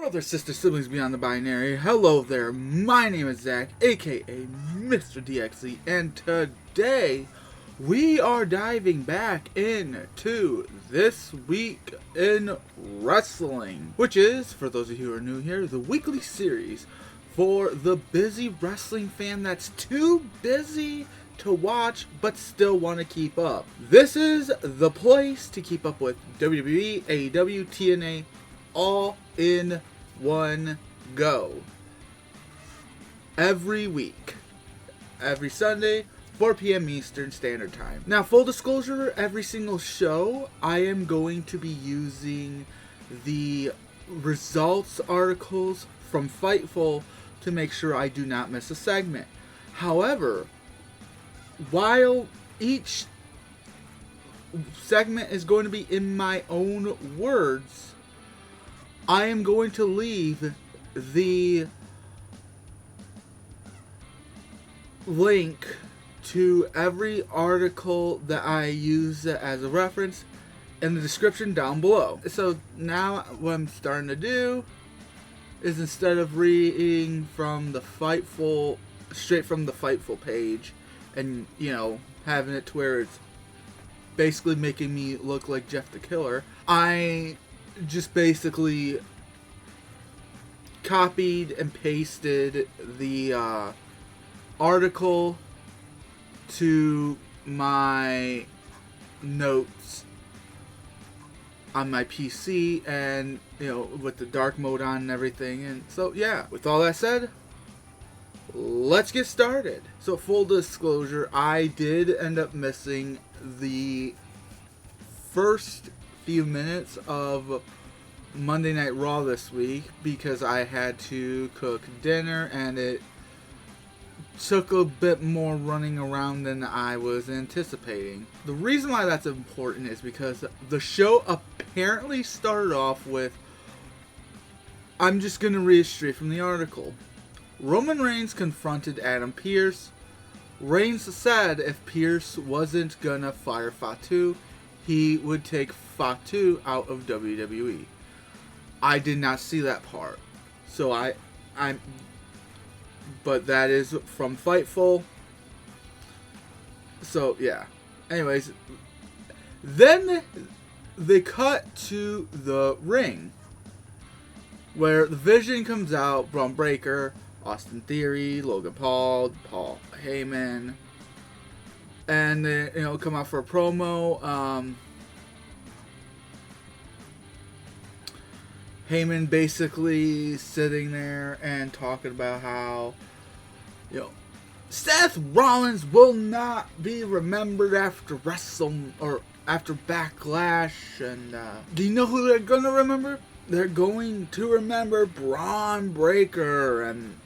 Brothers, sisters, siblings beyond the binary, hello there, my name is Zach, aka Mr. DXE, and today we are diving back into This Week in Wrestling, which is, for those of you who are new here, the weekly series for the busy wrestling fan that's too busy to watch but still want to keep up. This is the place to keep up with WWE, AEW, TNA, all in one go. Every week. Every Sunday, 4 p.m. Eastern Standard Time. Now, full disclosure, every single show, I am going to be using the results articles from Fightful to make sure I do not miss a segment. However, while each segment is going to be in my own words, I am going to leave the link to every article that I use as a reference in the description down below. So now what I'm starting to do is, instead of reading from the Fightful, straight from the Fightful page, and, you know, having it to where it's basically making me look like Jeff the Killer, I just basically copied and pasted the article to my notes on my PC, and, you know, with the dark mode on and everything. And so, yeah, with all that said, let's get started. So, full disclosure, I did end up missing the first few minutes of Monday Night Raw this week because I had to cook dinner, and it took a bit more running around than I was anticipating. The reason why that's important is because the show apparently started off with, I'm just going to read straight from the article. Roman Reigns confronted Adam Pearce. Reigns said if Pearce wasn't gonna fire Fatu, he would take Fatu out of WWE. I did not see that part. So but that is from Fightful. So, yeah. Anyways, then they cut to the ring, where the Vision comes out, Braun Breaker, Austin Theory, Logan Paul, Paul Heyman, and they, you know, come out for a promo. Heyman basically sitting there and talking about how, you know, Seth Rollins will not be remembered after after Backlash, and do you know who they're gonna remember? They're going to remember Braun Breaker and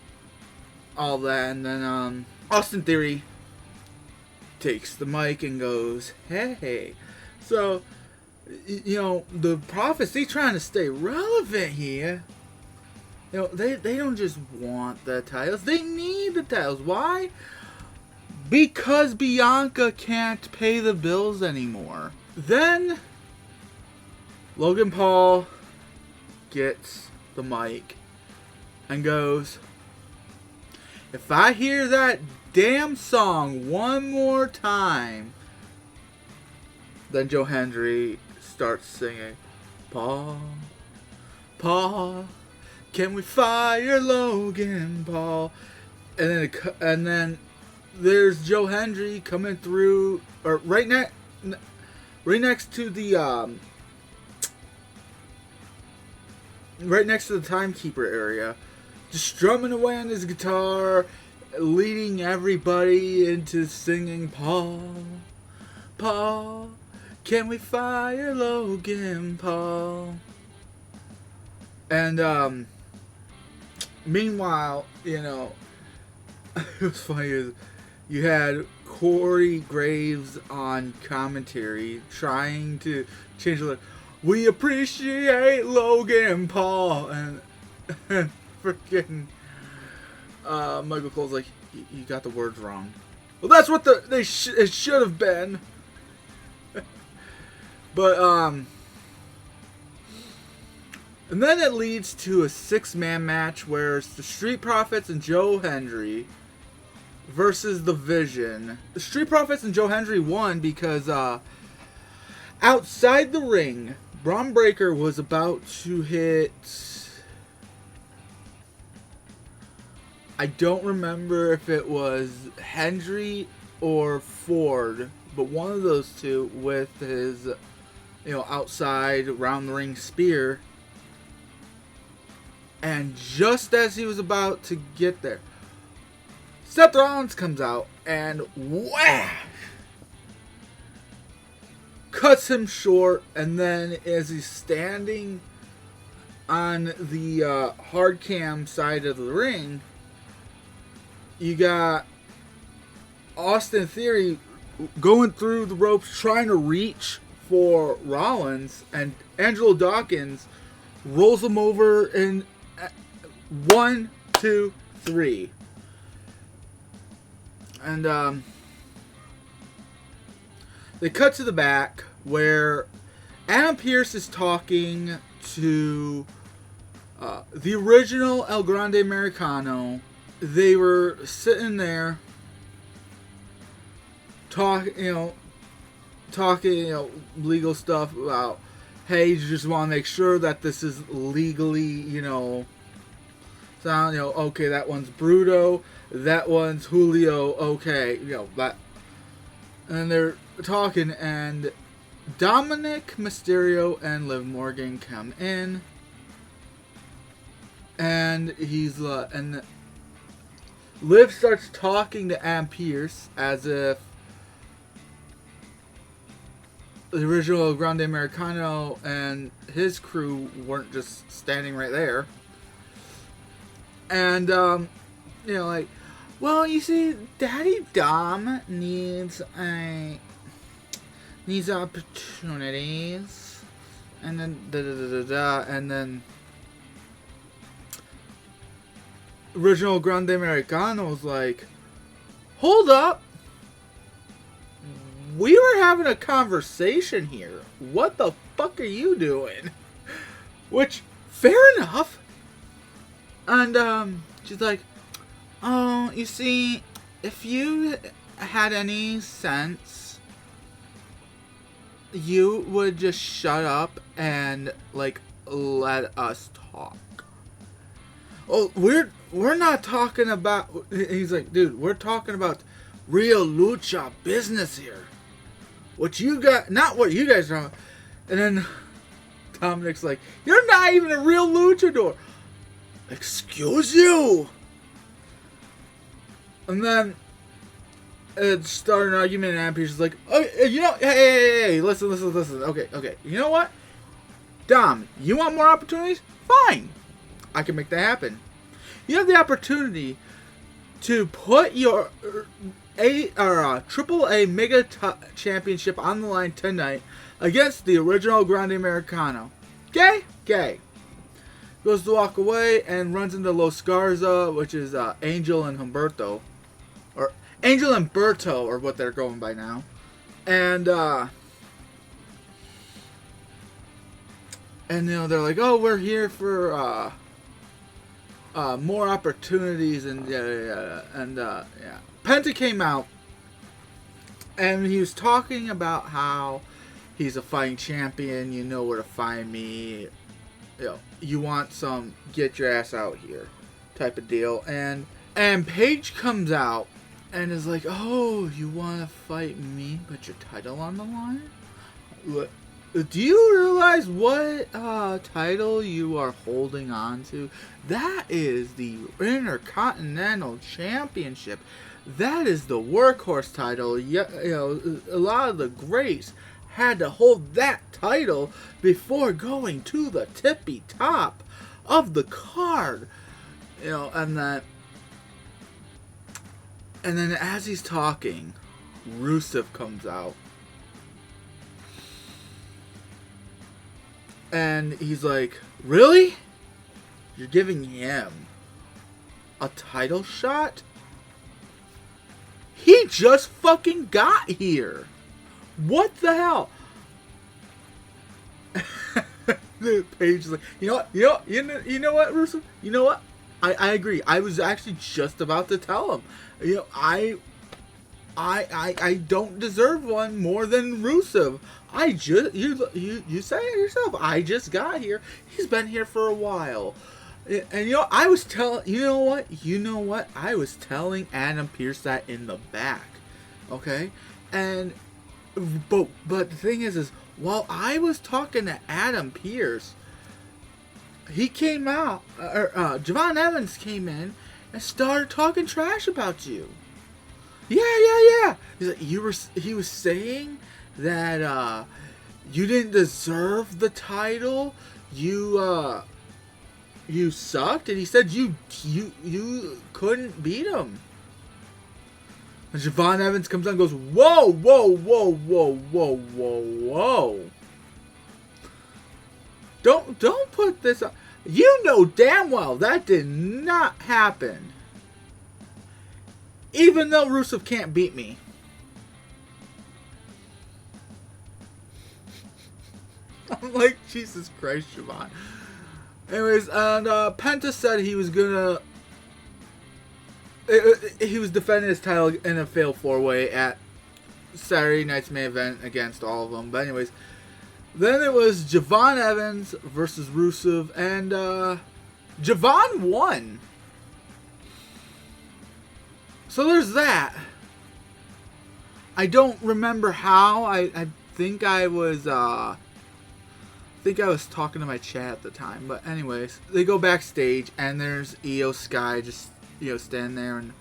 all that. And then Austin Theory takes the mic and goes, hey. So, you know, the prophecy trying to stay relevant here. You know, they don't just want the titles, they need the titles. Why? Because Bianca can't pay the bills anymore. Then Logan Paul gets the mic and goes, if I hear that damn song one more time, then Joe Hendry starts singing, Paul, can we fire Logan Paul? And then there's Joe Hendry coming through, or right next to the right next to the timekeeper area, just strumming away on his guitar, leading everybody into singing, Paul, can we fire Logan Paul? And meanwhile, you know, it was funny. You had Corey Graves on commentary trying to change the, we appreciate Logan Paul, and freaking Michael Cole's like, you got the words wrong. Well, that's what it should have been. But And then it leads to a 6-man match where it's the Street Profits and Joe Hendry versus the Vision. The Street Profits and Joe Hendry won because outside the ring, Braun Breaker was about to hit... I don't remember if it was Hendry or Ford, but one of those two with his, outside round the ring spear. And just as he was about to get there, Seth Rollins comes out and whack! Cuts him short, and then as he's standing on the hard cam side of the ring, you got Austin Theory going through the ropes trying to reach for Rollins, and Angelo Dawkins rolls him over in 1, 2, 3. And they cut to the back where Adam Pearce is talking to the original El Grande Americano. They were sitting there talking legal stuff about, hey, you just want to make sure that this is legally, okay, that one's Bruto, that one's Julio, okay, that. And then they're talking, and Dominic Mysterio and Liv Morgan come in, and he's and Liv starts talking to Adam Pearce as if the original Grande Americano and his crew weren't just standing right there. And, well, you see, Daddy Dom needs opportunities, and then and then original Grande Americano was like, hold up, we were having a conversation here. What the fuck are you doing? Which, fair enough. And she's like, oh, you see, if you had any sense, you would just shut up and, let us talk. Oh, we're not talking about... He's like, dude, we're talking about real lucha business here. What you got... Not what you guys are... And then Dominic's like, you're not even a real luchador. Excuse you? And then it started an argument, and Adam Pearce is like, oh, hey, listen. Okay. You know what? Dom, you want more opportunities? Fine. I can make that happen. You have the opportunity to put your AAA Mega Championship on the line tonight against the original Grande Americano. Gay. Goes to walk away and runs into Los Garza, which is Angel and Humberto. Or Angel and Berto are what they're going by now. And they're like, oh, we're here for more opportunities, and yeah. Penta came out, and he was talking about how he's a fighting champion. You know where to find me. You want some, get your ass out here type of deal. And Paige comes out and is like, oh, you want to fight me, put your title on the line? Do you realize what title you are holding on to? That is the Intercontinental Championship. That is the workhorse title. A lot of the greats had to hold that title before going to the tippy top of the card. And then as he's talking, Rusev comes out. And he's like, really? You're giving him a title shot? He just fucking got here. What the hell? Paige is like, you know what, Rusev? You know what? I agree. I was actually just about to tell him. I don't deserve one more than Rusev. You say it yourself. I just got here. He's been here for a while. And I was telling, you know what? I was telling Adam Pearce that in the back. Okay? And but the thing is while I was talking to Adam Pearce, he came out, Javon Evans came in and started talking trash about you. Yeah. He's like, he was saying that you didn't deserve the title. You sucked, and he said you couldn't beat him. And Javon Evans comes on and goes, whoa. Don't put this on. You know damn well that did not happen. Even though Rusev can't beat me. I'm like, Jesus Christ, Javon. Anyways, and Penta said he was gonna... He was defending his title in a fatal 4-way at Saturday night's main event against all of them. But anyways, then it was Javon Evans versus Rusev, and Javon won. So there's that. I don't remember how. I think I was talking to my chat at the time. But anyways, they go backstage, and there's Io Sky just standing there, and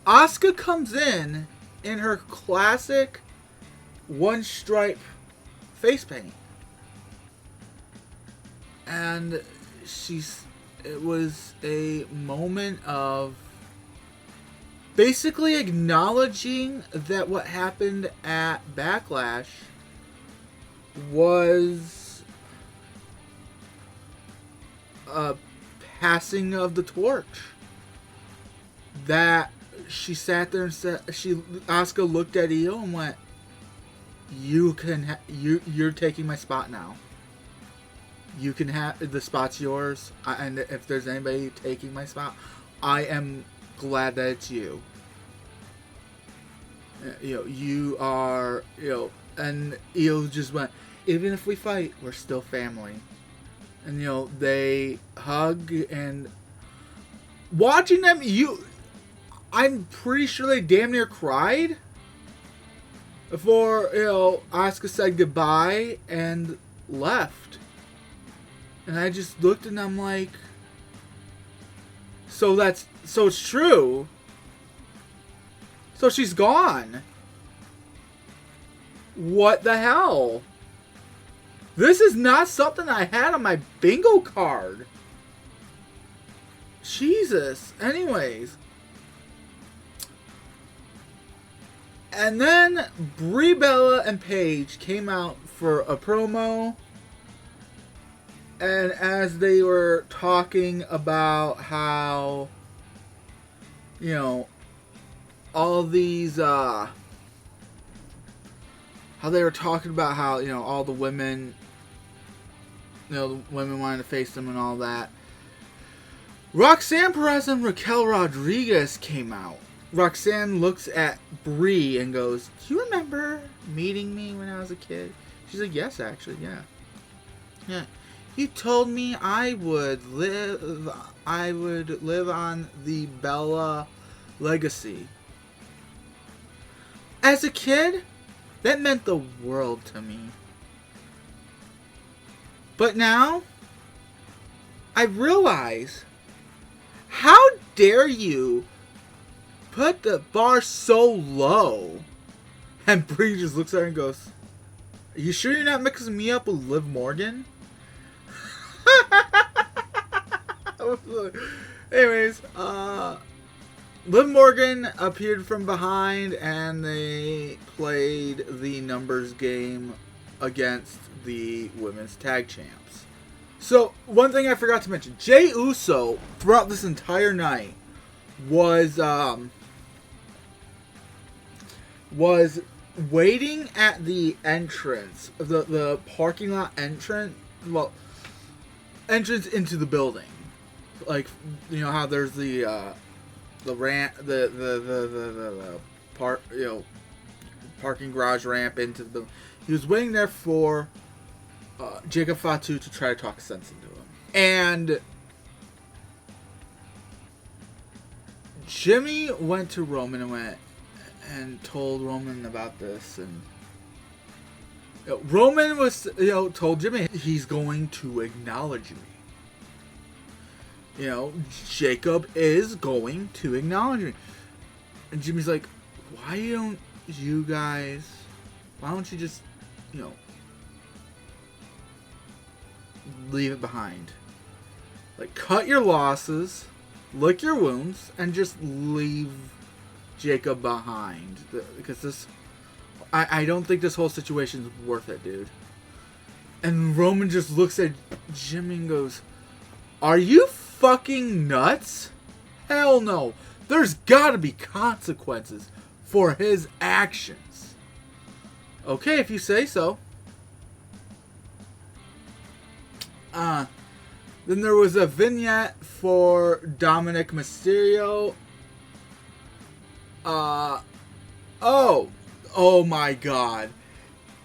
Asuka comes in her classic one stripe face paint, and it was a moment of basically acknowledging that what happened at Backlash was a passing of the torch. That she sat there and said, Asuka looked at Io and went, you're taking my spot now. You can have, the spot's yours, and if there's anybody taking my spot, I am glad that it's you. You are, and Io just went, even if we fight, we're still family. And they hug, and watching them, I'm pretty sure they damn near cried before, Asuka said goodbye and left. And I just looked and I'm like, so it's true. So she's gone. What the hell? This is not something I had on my bingo card. Jesus. Anyways. And then Brie Bella and Paige came out for a promo. And as they were talking about how, all these, how they were talking about how, all the women, the women wanted to face them and all that. Roxanne Perez and Raquel Rodriguez came out. Roxanne looks at Brie and goes, do you remember meeting me when I was a kid? She's like, yes, actually, yeah. Yeah. You told me I would live on the Bella legacy. As a kid, that meant the world to me. But now, I realize, how dare you put the bar so low? And Brie just looks at her and goes, are you sure you're not mixing me up with Liv Morgan? Anyways, Liv Morgan appeared from behind and they played the numbers game against the women's tag champs. So, one thing I forgot to mention, Jey Uso, throughout this entire night, was waiting at the entrance, the parking lot entrance. Well, entrance into the building. Like, you know how there's the ramp, the part, you know, parking garage ramp into the building. He was waiting there for Jacob Fatu to try to talk sense into him. And Jimmy went to Roman and told Roman about this, and Roman was, told Jimmy he's going to acknowledge me. Jacob is going to acknowledge me. And Jimmy's like, why don't you just, leave it behind? Like, cut your losses, lick your wounds, and just leave Jacob behind. Because I don't think this whole situation's worth it, dude. And Roman just looks at Jimmy and goes, are you fucking nuts? Hell no. There's gotta be consequences for his actions. Okay, if you say so. Then there was a vignette for Dominic Mysterio. Oh my god.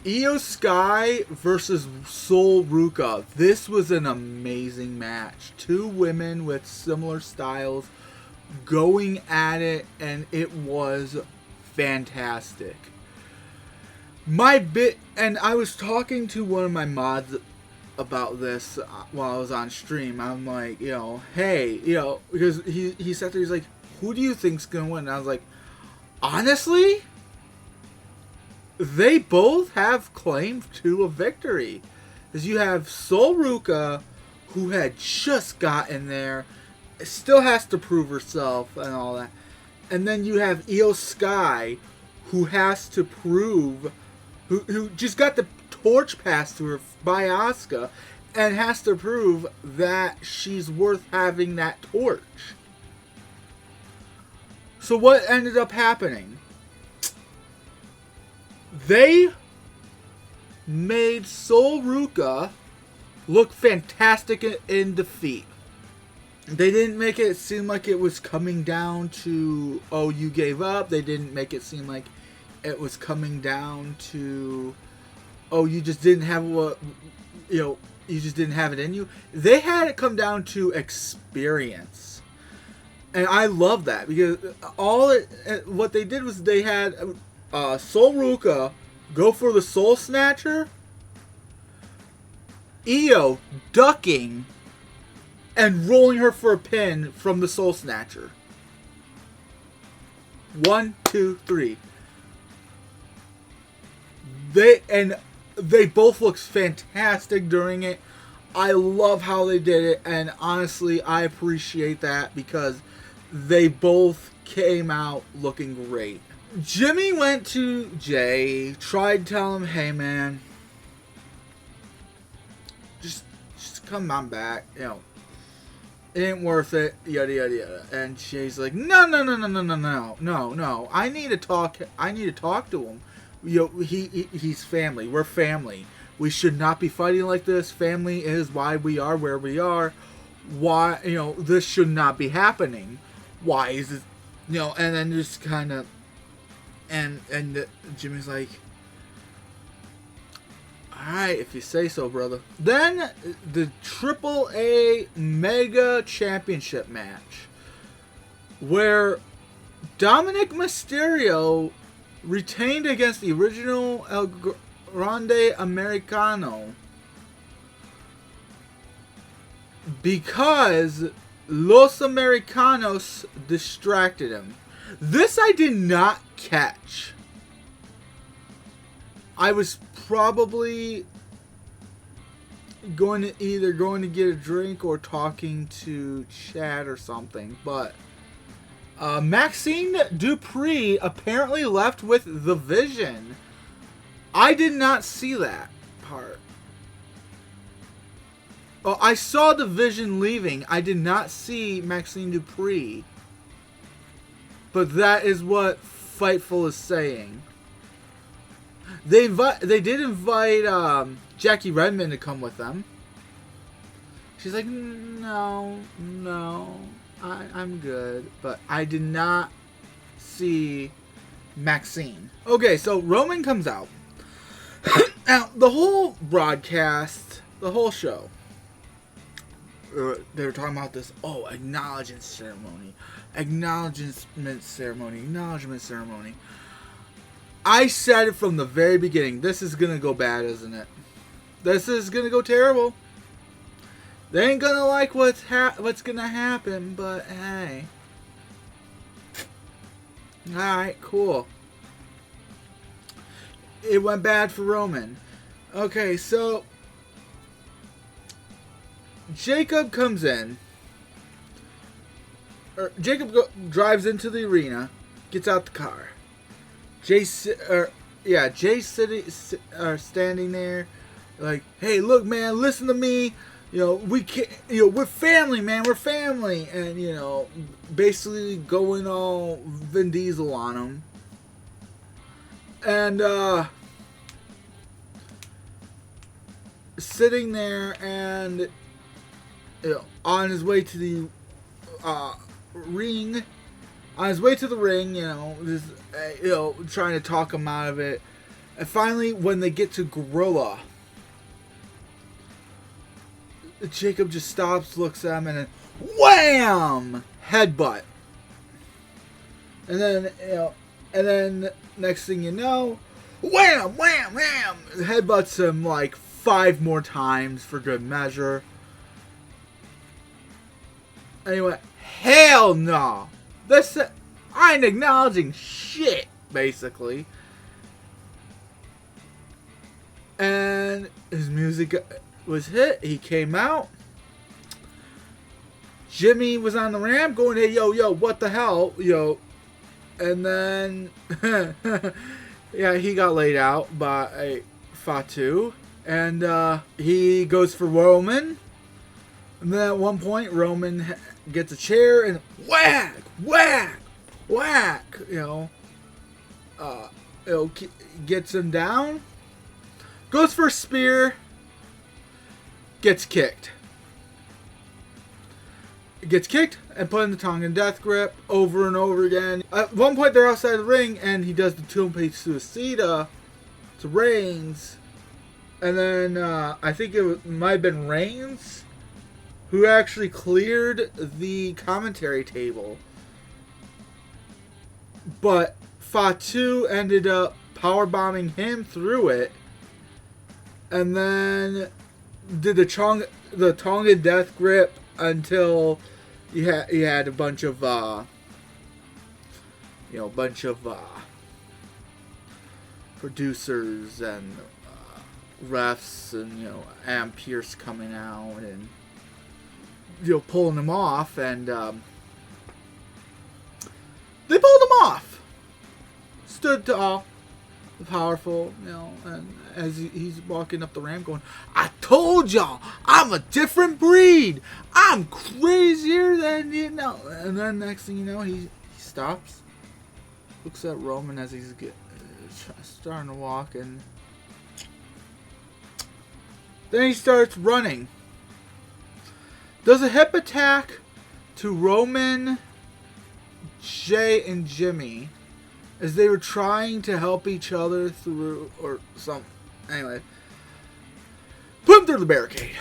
Io Sky versus Sol Ruka. This was an amazing match. Two women with similar styles going at it, and it was fantastic. And I was talking to one of my mods about this while I was on stream. I'm like, hey, because he sat there, he's like, who do you think's gonna win? And I was like, honestly, they both have claim to a victory. Because you have Sol Ruka, who had just gotten there, still has to prove herself and all that. And then you have Io Sky, who has to prove, who just got the torch passed to her by Asuka, and has to prove that she's worth having that torch. So what ended up happening? They made Sol Ruka look fantastic in defeat. They didn't make it seem like it was coming down to, oh, you gave up. They didn't make it seem like it was coming down to, oh, you just didn't have you just didn't have it in you. They had it come down to experience. And I love that, because what they did was they had Sol Ruka go for the Soul Snatcher, Io ducking and rolling her for a pin from the Soul Snatcher. 1, 2, 3. They both looked fantastic during it. I love how they did it, and honestly, I appreciate that, because they both came out looking great. Jimmy went to Jay, tried to tell him, hey man, just come on back, it ain't worth it, yada yada yada. And Jay's like, no, I need to talk to him. He's family. We're family. We should not be fighting like this. Family is why we are where we are. Why, this should not be happening. Why is it, and then just kind of, and Jimmy's like, alright, if you say so, brother. Then, the AAA Mega Championship match, where Dominic Mysterio retained against the original El Grande Americano because Los Americanos distracted him. This I did not catch. I was probably going to get a drink or talking to Chad or something, but Maxine Dupree apparently left with the Vision. I did not see that part. Oh, I saw the Vision leaving. I did not see Maxine Dupree. But that is what Fightful is saying. They did invite Jackie Redmond to come with them. She's like, no, I'm good. But I did not see Maxine. Okay, so Roman comes out. Now, the whole broadcast, the whole show, they were talking about this, acknowledgement ceremony. I said it from the very beginning, this is going to go bad, isn't it? This is going to go terrible. They ain't going to like what's going to happen, but hey. Alright, cool. It went bad for Roman. Okay, so Jacob comes in. Jacob drives into the arena, gets out the car. Jay's standing there, like, hey, look, man, listen to me. We can't. We're family, man. We're family, and basically going all Vin Diesel on him. And sitting there, and on his way to the ring. On his way to the ring, just trying to talk him out of it. And finally, when they get to Gorilla, Jacob just stops, looks at him, and then wham! Headbutt. And then next thing you know, wham, wham, wham! Headbutts him like 5 more times for good measure. Anyway, hell no! I ain't acknowledging shit, basically. And his music was hit. He came out. Jimmy was on the ramp going, hey, yo, what the hell? And then, yeah, he got laid out by Fatu. And he goes for Roman. And then at one point, Roman gets a chair and whack, whack, whack. Gets him down. Goes for a spear. Gets kicked. Gets kicked and put in the Tongan death grip over and over again. At one point, they're outside the ring, and he does the two-piece suicida to Reigns. And then I think it might have been Reigns who actually cleared the commentary table. But Fatu ended up powerbombing him through it. And then did the Tongan death grip until you had a bunch of producers and refs and Am Pierce coming out and pulling him off, and they pulled him off. Stood tall, powerful, and as he's walking up the ramp going, I told y'all, I'm a different breed. I'm crazier than And then next thing you know, he stops, looks at Roman as he's starting to walk, and then he starts running. Does a hip attack to Roman, Jay, and Jimmy as they were trying to help each other through, or something. Anyway, put him through the barricade.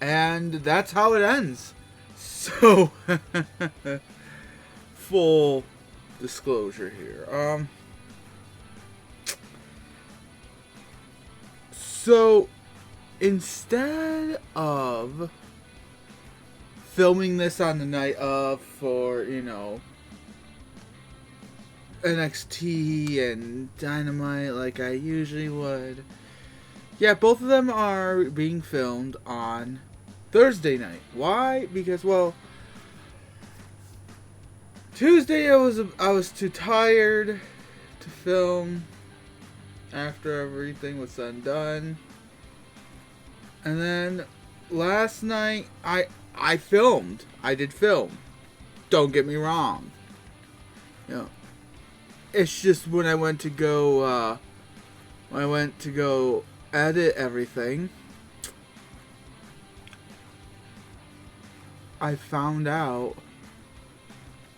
And that's how it ends. So, full disclosure here. So, instead of filming this on the night of for, NXT and Dynamite like I usually would. Yeah, both of them are being filmed on Thursday night. Why? Because, Tuesday I was too tired to film after everything was said and done. And then last night I filmed. I did film. Don't get me wrong. It's just when I went to go edit everything, I found out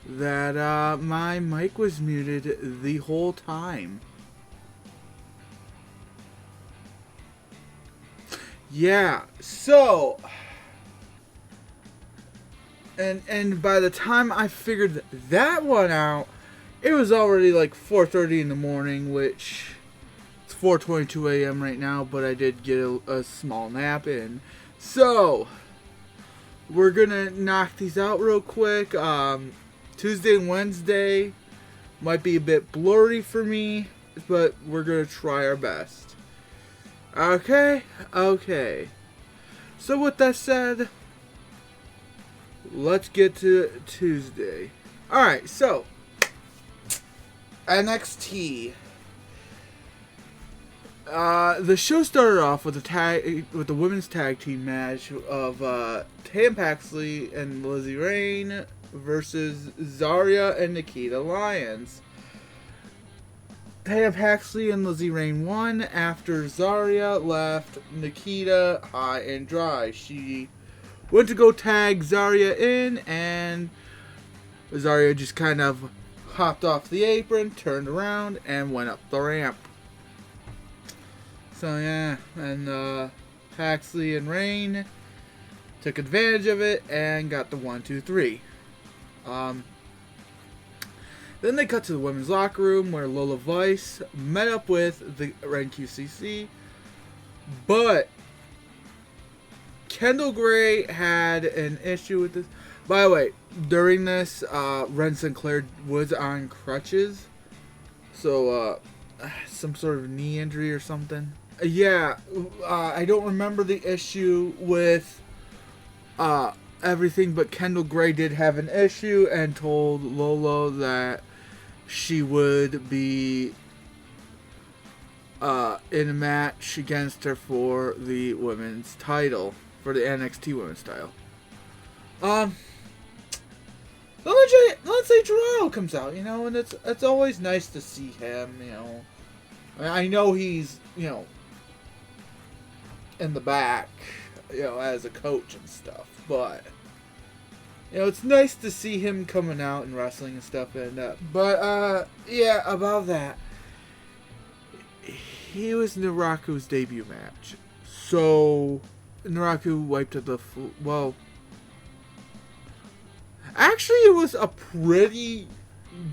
that my mic was muted the whole time. Yeah, so, and by the time I figured that one out, it was already like 4:30 in the morning, which it's 4:22 a.m. right now, but I did get a small nap in. So, we're gonna knock these out real quick. Tuesday and Wednesday might be a bit blurry for me, but we're gonna try our best. Okay. So with that said, let's get to Tuesday. Alright, so NXT. The show started off with the women's tag team match of Tam Paxley and Lizzie Rain versus Zarya and Nikita Lyons. Tam Paxley and Lizzie Rain won after Zarya left Nikita high and dry. She went to go tag Zarya in, and Zarya just kind of hopped off the apron, turned around, and went up the ramp. So yeah, and Paxley and Rain took advantage of it and got the 1, 2, 3. Then they cut to the women's locker room where Lola Vice met up with the Ren QCC, but Kendall Gray had an issue with this. By the way, during this, Ren Sinclair was on crutches, so some sort of knee injury or something. Yeah, I don't remember the issue with everything, but Kendall Gray did have an issue and told Lolo that she would be in a match against her for the women's title, for the NXT women's title. Let's say Gerardo comes out, and it's always nice to see him, I know he's, in the back, as a coach and stuff, but it's nice to see him coming out and wrestling and stuff. But yeah, about that, he was Naraku's debut match. So Naraku wiped up the well. Actually, it was a pretty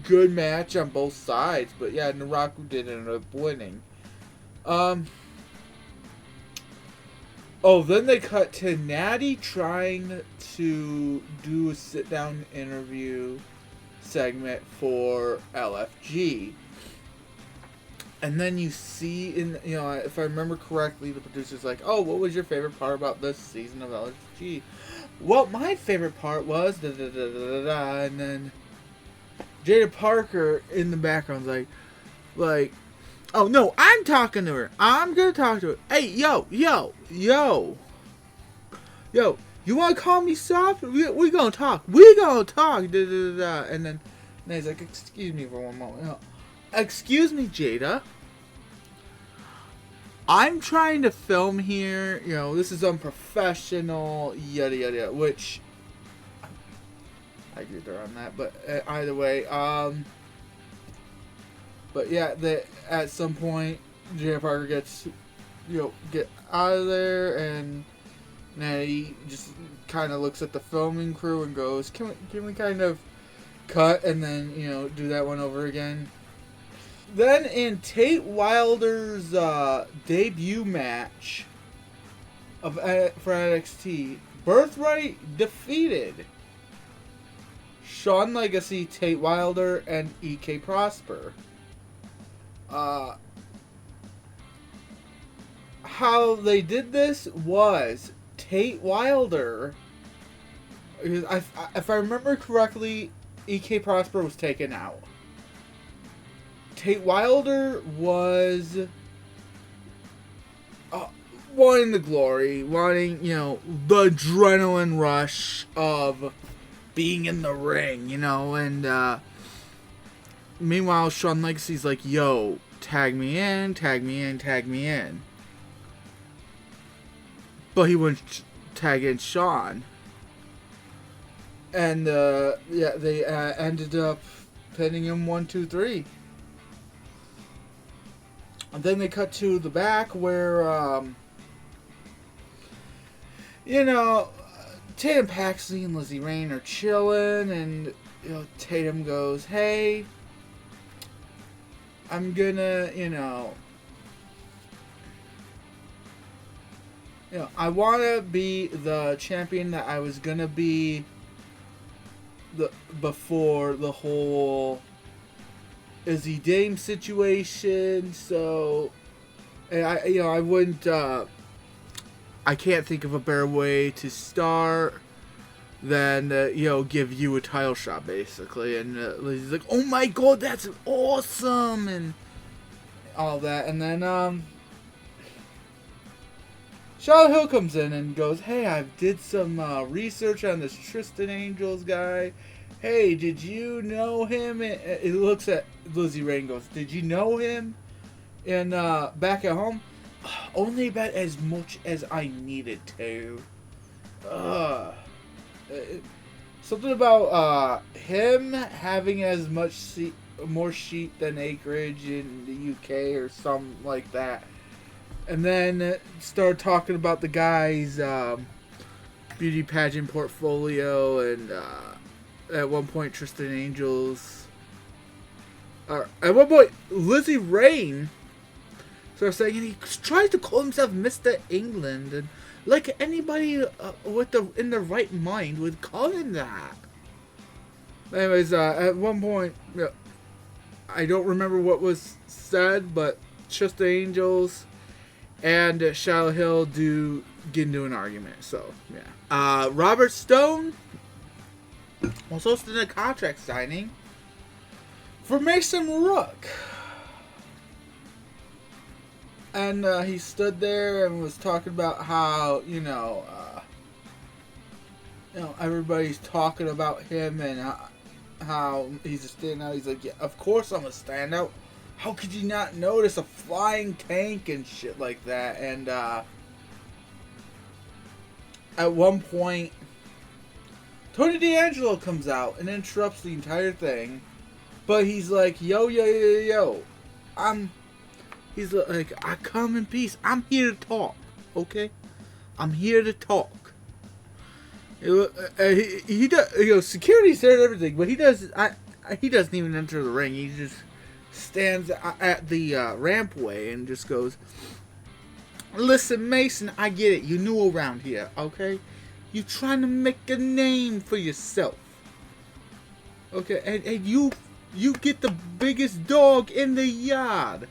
good match on both sides. But yeah, Naraku did end up winning. Oh, then they cut to Natty trying to do a sit-down interview segment for LFG. And then you see, if I remember correctly, the producer's like, oh, what was your favorite part about this season of LFG? Well, my favorite part was da-da-da-da-da-da, and then Jada Parker in the background's like, oh, no, I'm talking to her. I'm going to talk to her. Hey, yo. You want to call me soft? We going to talk. We going to talk. And then he's like, excuse me for one moment. Excuse me, Jada. I'm trying to film here. This is unprofessional. Yada, yada, yada. Which, I agree with her on that. But either way, but yeah, at some point, Jada Parker gets, get out of there, and Natty just kind of looks at the filming crew and goes, "Can we kind of cut and then do that one over again?" Then in Tate Wilder's debut match for NXT, Birthright defeated Shawn Legacy, Tate Wilder, and EK Prosper. How they did this was Tate Wilder, if I remember correctly, EK Prosper was taken out. Tate Wilder was wanting the glory, wanting, the adrenaline rush of being in the ring, and meanwhile, Shawn Legacy's like, yo, tag me in. but he wouldn't tag in Sean. And they ended up pinning him 1, 2, 3. And then they cut to the back where, Tatum Paxley and Lizzie Rain are chilling, and Tatum goes, "Hey, I'm gonna, I want to be the champion that I was gonna be before the whole Izzy Dame situation. So, I wouldn't. I can't think of a better way to start than give you a title shot, basically." And Lizzie's like, "Oh my god, that's awesome," and all that. And then Charlotte Hill comes in and goes, "Hey, I did some research on this Tristan Angels guy. Hey, did you know him?" It looks at Lizzie Ray and goes, "Did you know him?" And back at home, "Only about as much as I needed to." Something about him having as much more sheep than acreage in the UK or something like that. And then started talking about the guy's beauty pageant portfolio, and at one point Tristan Angels, at one point Lizzie Rain starts saying, and he tries to call himself Mr. England, and like anybody in their right mind would call him that. Anyways, at one point, I don't remember what was said, but Tristan Angels and Charlotte Hill do get into an argument. So, yeah. Robert Stone was hosting a contract signing for Mason Rook. And he stood there and was talking about how, everybody's talking about him and how he's a standout. He's like, "Yeah, of course I'm a standout. How could you not notice a flying tank and shit like that?" And at one point, Tony D'Angelo comes out and interrupts the entire thing. But he's like, yo. He's like, "I come in peace. I'm here to talk, okay? I'm here to talk." He does, security's there and everything, but he doesn't even enter the ring. He just stands at the rampway and just goes, "Listen, Mason, I get it. You're new around here, okay? You're trying to make a name for yourself, okay? And you get the biggest dog in the yard.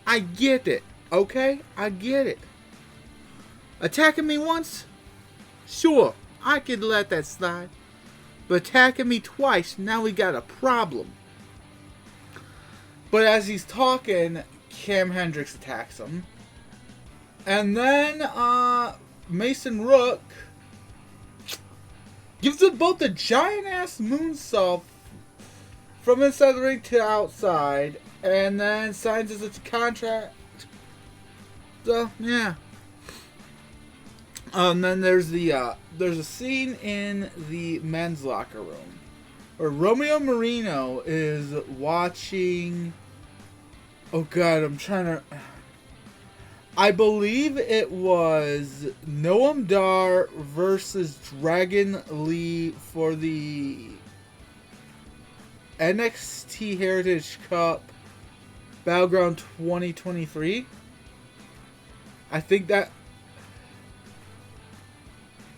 I get it, okay? I get it. Attacking me once? Sure, I could let that slide. But attacking me twice, now we got a problem." But as he's talking, Cam Hendricks attacks him. And then Mason Rook gives them both a giant-ass moonsault from inside the ring to outside, and then signs as a contract. So, yeah. And then there's a scene in the men's locker room where Romeo Marino is watching. Oh God, I believe it was Noam Dar versus Dragon Lee for the NXT Heritage Cup Battleground 2023. I think that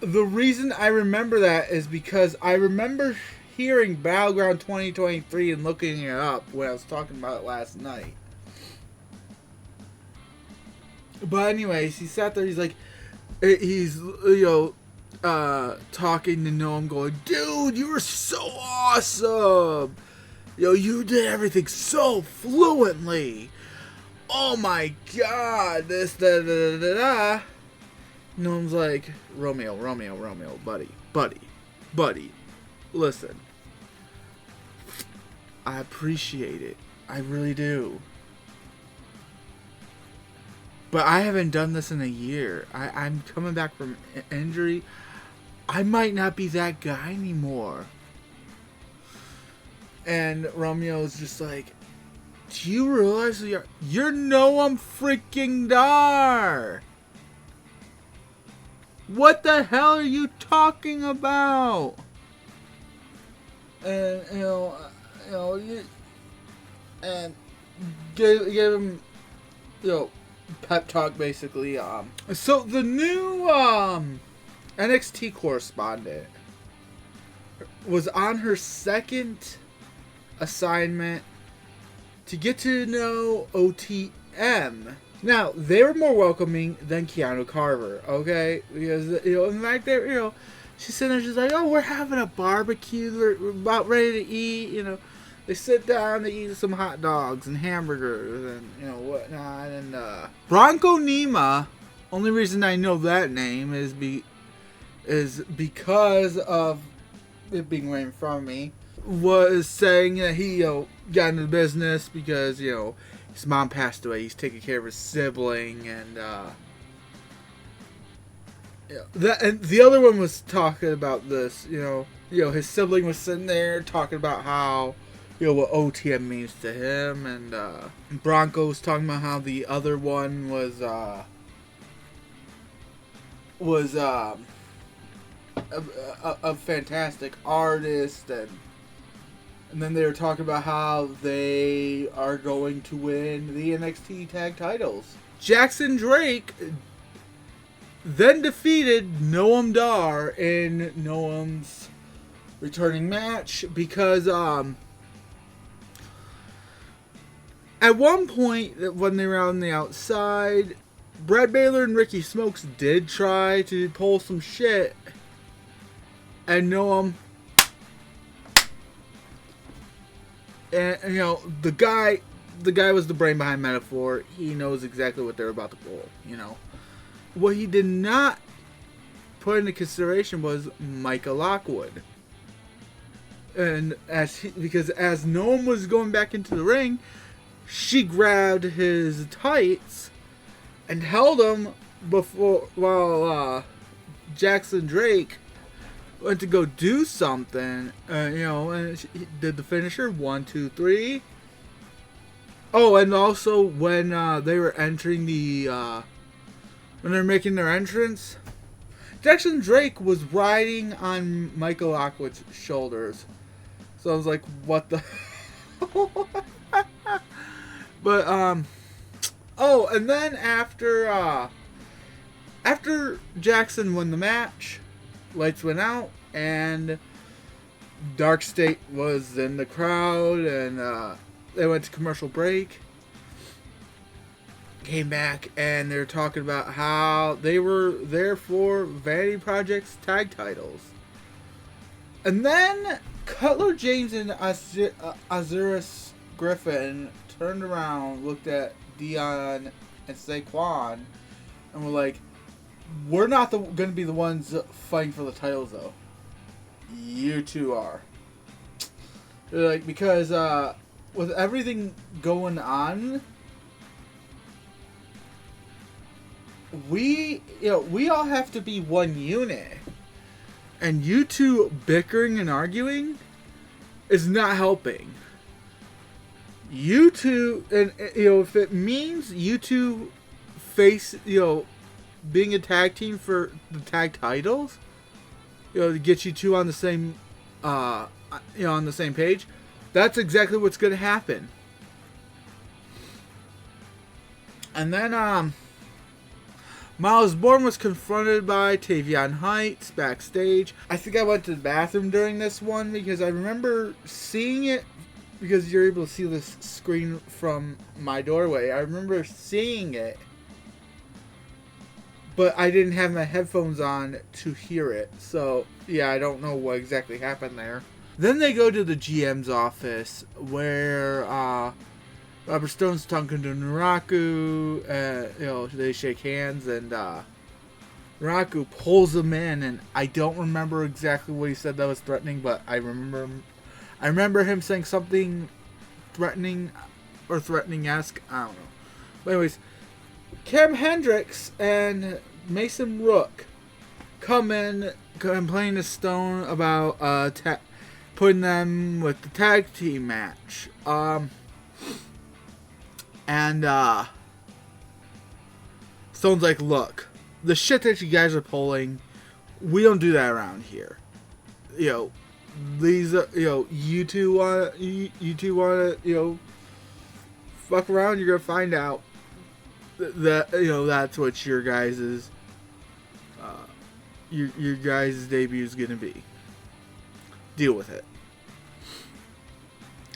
the reason I remember that is because I remember hearing Battleground 2023 and looking it up when I was talking about it last night. But anyways, he sat there, he's talking to Noam, going, "Dude, you were so awesome. You did everything so fluently. Oh my God, this, da da da da da." Noam's like, Romeo, buddy, listen. I appreciate it. I really do. But I haven't done this in a year. I'm coming back from injury. I might not be that guy anymore. And Romeo's just like, do you realize you're Noam freaking Dar? What the hell are you talking about? And and gave him, pep talk basically. So the new NXT correspondent was on her second assignment to get to know OTM. Now, they were more welcoming than Keanu Carver, okay? Because, in fact, they, she's sitting there, she's like, oh, we're having a barbecue, we're about ready to eat, They sit down to eat some hot dogs and hamburgers and, whatnot. And, Bronco Nima, only reason I know that name is because of it being right in front of me, was saying that he, got into the business because, his mom passed away. He's taking care of his sibling, and and the other one was talking about this. His sibling was sitting there talking about how, what OTM means to him, and Bronco was talking about how the other one was a fantastic artist, and then they were talking about how they are going to win the NXT tag titles. Jackson Drake then defeated Noam Dar in Noam's returning match because at one point when they were on the outside, Brad Baylor and Ricky Smokes did try to pull some shit, and Noam, and the guy was the brain behind Metaphor. He knows exactly what they're about to pull. What he did not put into consideration was Micah Lockwood, and because as Noam was going back into the ring, she grabbed his tights and held him while Jackson Drake went to go do something, and she did the finisher, 1, 2, 3. Oh, and also when they were entering when they're making their entrance, Jackson Drake was riding on Michael Lockwood's shoulders. So I was like, what the? But oh, and then after Jackson won the match, lights went out, and Dark State was in the crowd, and they went to commercial break. Came back, and they were talking about how they were there for Vanity Project's tag titles. And then Cutler James and Azuris Griffin turned around, looked at Dion and Saquon, and were like, we're not going to be the ones fighting for the titles, though. You two are. They're like, because with everything going on, we all have to be one unit. And you two bickering and arguing is not helping. You two, and if it means you two face, being a tag team for the tag titles, to get you two on the same, on the same page, that's exactly what's going to happen. And then, Miles Bourne was confronted by Tavion Heights backstage. I think I went to the bathroom during this one because I remember seeing it, because you're able to see this screen from my doorway. I remember seeing it, but I didn't have my headphones on to hear it. So, yeah, I don't know what exactly happened there. Then they go to the GM's office where Robert Stone's talking to Naraku. They shake hands, and Naraku pulls him in, and I don't remember exactly what he said that was threatening, but I remember him saying something threatening or threatening-esque. I don't know. But anyways, Cam Hendricks and Mason Rook come in complaining to Stone about putting them with the tag team match. Stone's like, look, the shit that you guys are pulling, we don't do that around here. These you two want to fuck around, you're gonna find out that that's what your guys' your guys' debut is gonna be. Deal with it.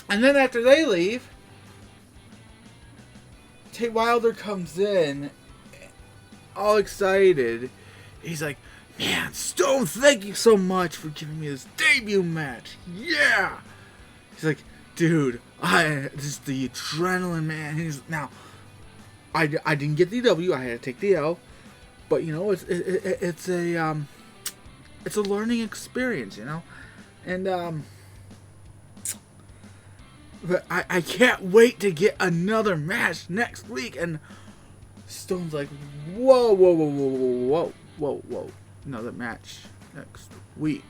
And then after they leave, Tate Wilder comes in, all excited. He's like, man, Stone, thank you so much for giving me this debut match. Yeah! He's like, dude, just the adrenaline, man. Now, I didn't get the W, I had to take the L. But, it's a learning experience, And, but I can't wait to get another match next week. And Stone's like, whoa. Another match next week.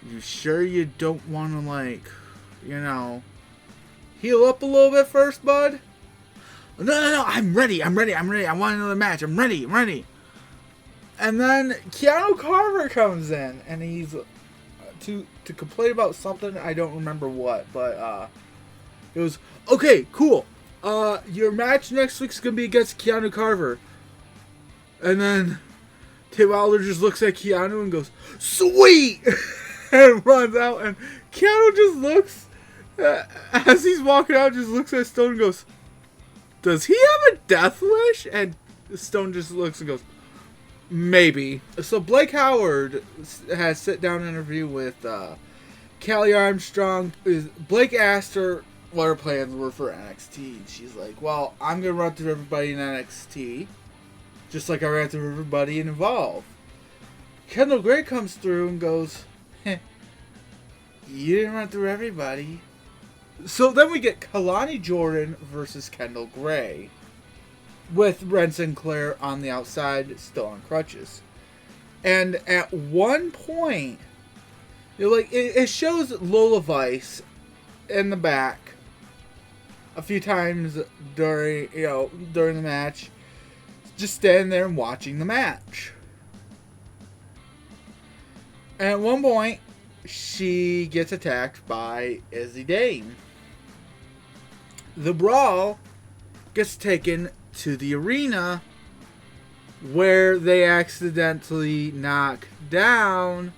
You sure you don't want to, heal up a little bit first, bud? No, I'm ready. I want another match. I'm ready. And then Keanu Carver comes in, and he's to complain about something. I don't remember what, but it was, okay, cool. Your match next week's going to be against Keanu Carver. And then Tate Wilder just looks at Keanu and goes, sweet! And runs out. And Keanu just looks, as he's walking out, just looks at Stone and goes, does he have a death wish? And Stone just looks and goes, maybe. So Blake Howard has a sit-down interview with Kelly Armstrong. Blake asked her what her plans were for NXT. And she's like, well, I'm going to run through everybody in NXT. Just like I ran through everybody in Evolve. Kendall Gray comes through and goes, you didn't run through everybody. So then we get Kalani Jordan versus Kendall Gray. With Ren Sinclair on the outside, still on crutches. And at one point, it shows Lola Vice in the back a few times during the match. Just standing there and watching the match. And at one point, she gets attacked by Izzy Dane. The brawl gets taken to the arena, where they accidentally knock down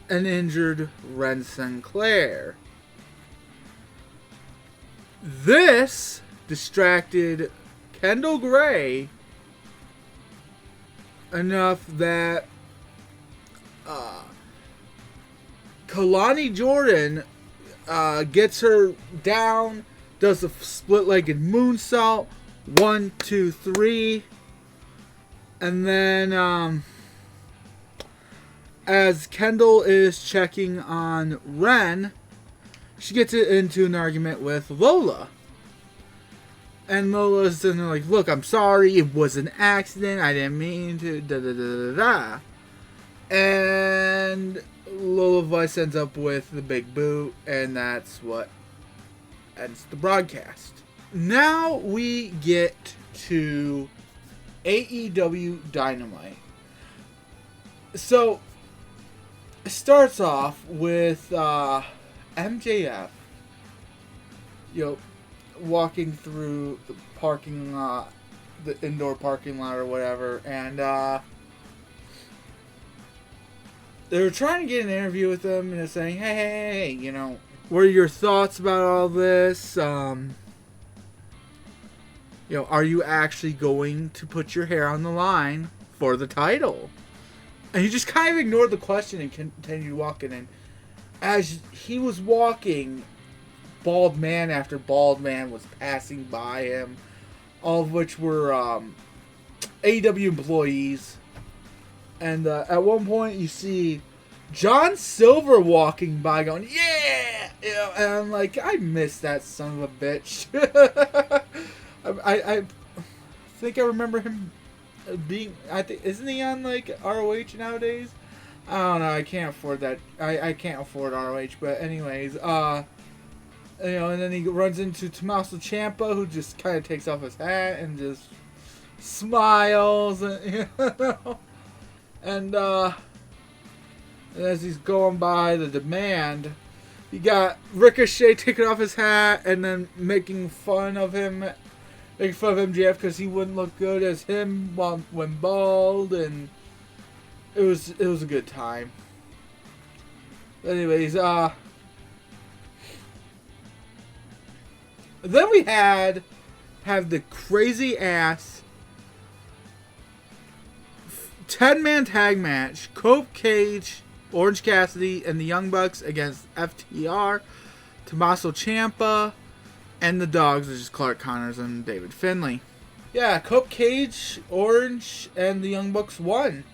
an injured Ren Sinclair. This distracted Kendall Gray enough that Kalani Jordan gets her down, does a split-legged moonsault, 1, 2, 3, and then as Kendall is checking on Ren, she gets into an argument with Lola. And Lola's in there like, look, I'm sorry, it was an accident, I didn't mean to, da-da-da-da-da. And Lola Vice ends up with the big boot, and that's what ends the broadcast. Now we get to AEW Dynamite. So, it starts off with MJF, walking through the parking lot, the indoor parking lot or whatever, and they were trying to get an interview with him, and they're saying, hey, what are your thoughts about all this? Are you actually going to put your hair on the line for the title? And he just kind of ignored the question and continued walking, and as he was walking, bald man after bald man was passing by him, all of which were AEW employees. And at one point you see John Silver walking by going, yeah! You know, and I'm like, I miss that son of a bitch. I think I remember him being, isn't he on like ROH nowadays? I don't know, I can't afford that. I can't afford ROH, but anyways, you know, and then he runs into Tommaso Ciampa, who just kind of takes off his hat and just smiles, and you know, and as he's going by the Demand, you got Ricochet taking off his hat and then making fun of MJF because he wouldn't look good as him when bald, and it was a good time. Anyways, then we have the crazy ass 10-man tag match: Cope Cage, Orange Cassidy, and the Young Bucks against FTR, Tommaso Ciampa, and the Dogs, which is Clark Connors and David Finlay. Yeah, Cope Cage, Orange, and the Young Bucks won.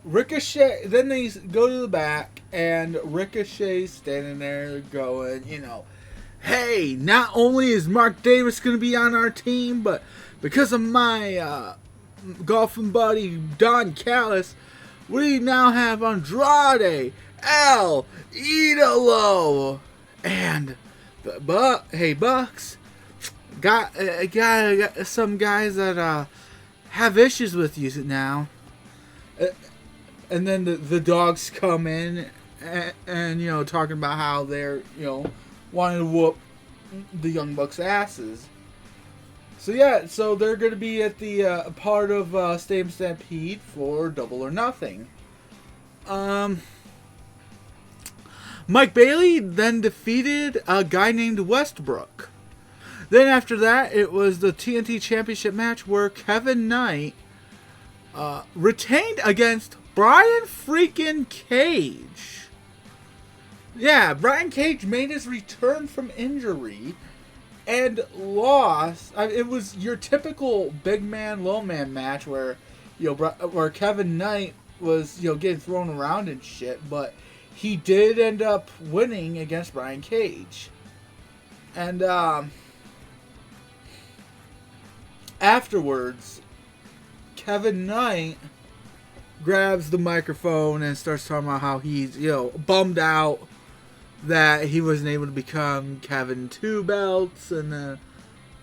Ricochet, then they go to the back, and Ricochet's standing there going, you know, hey, not only is Mark Davis going to be on our team, but because of my golfing buddy Don Callis, we now have Andrade, El Idolo, and hey Bucks, got some guys that have issues with you now. And then the Dogs come in and you know, talking about how they're, you know, wanting to whoop the Young Bucks' asses. So yeah, so they're going to be at the part of Stadium Stampede for Double or Nothing. Mike Bailey then defeated a guy named Westbrook. Then after that, it was the TNT Championship match where Kevin Knight retained against Brian freaking Cage. Yeah, Brian Cage made his return from injury and lost. It was your typical big man, low man match where, you know, where Kevin Knight was, you know, getting thrown around and shit, but he did end up winning against Brian Cage. And afterwards, Kevin Knight grabs the microphone and starts talking about how he's, you know, bummed out that he wasn't able to become Kevin Two Belts and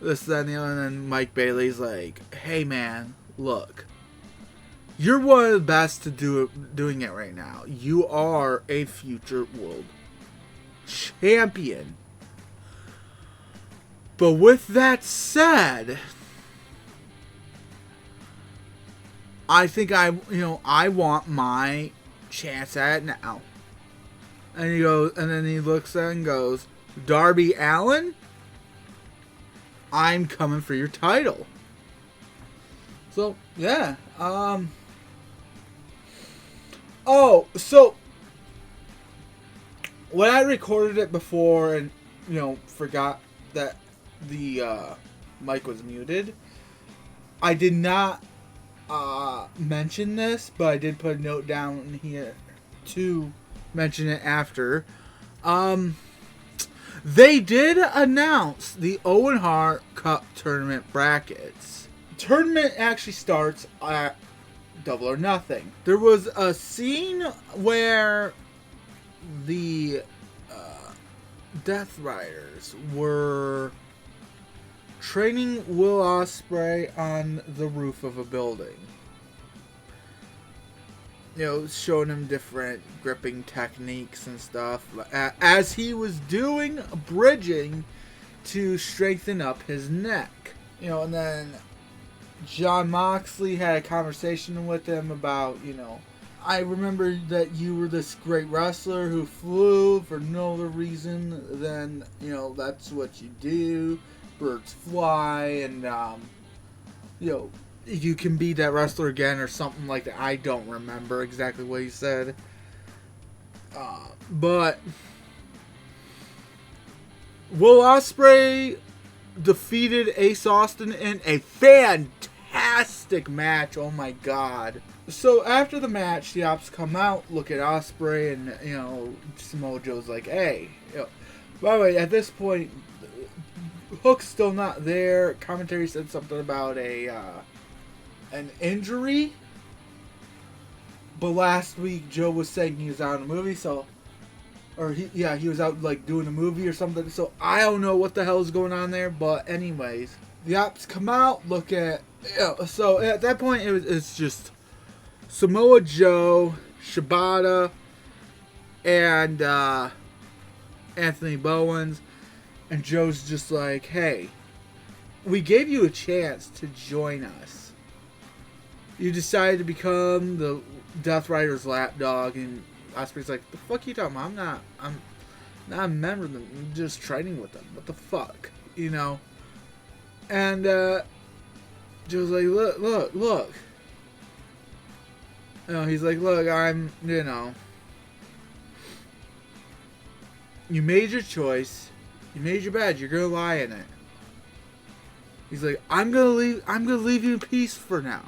this, that, and the other. And then Mike Bailey's like, hey man, look, you're one of the best to doing it right now. You are a future world champion. But with that said, I think I want my chance at it now. And he goes, and then he looks at it and goes, Darby Allin, I'm coming for your title. So yeah. Oh, so when I recorded it before and, you know, forgot that the mic was muted, I did not mention this, but I did put a note down here to mention it after. They did announce the Owen Hart Cup tournament brackets. Tournament actually starts at Double or Nothing. There was a scene where the Death Riders were training Will Ospreay on the roof of a building. You know, showing him different gripping techniques and stuff as he was doing bridging to strengthen up his neck. You know, and then Jon Moxley had a conversation with him about, you know, I remember that you were this great wrestler who flew for no other reason than, you know, that's what you do. Birds fly, and, you know, you can be that wrestler again or something like that. I don't remember exactly what he said. But Will Ospreay defeated Ace Austin in a fantastic stick match. Oh my god. So after the match, the Ops come out, look at Ospreay, and, you know, Samoa Joe's like, hey. You know, by the way, at this point, Hook's still not there. Commentary said something about an injury. But last week, Joe was saying he was out in a movie, so... Or, he was out, like, doing a movie or something. So, I don't know what the hell is going on there. But, anyways, the Ops come out, look at... You know, so, at that point, it's just Samoa Joe, Shibata, and Anthony Bowens. And Joe's just like, hey, we gave you a chance to join us. You decided to become the Death Rider's lapdog, and Ospreay's like, the fuck you talking about? I'm not a member of them. I'm just training with them. What the fuck? You know? And Joe's like, look. You know, he's like, look, you made your choice. You made your bed. You're gonna lie in it. He's like, I'm gonna leave you in peace for now.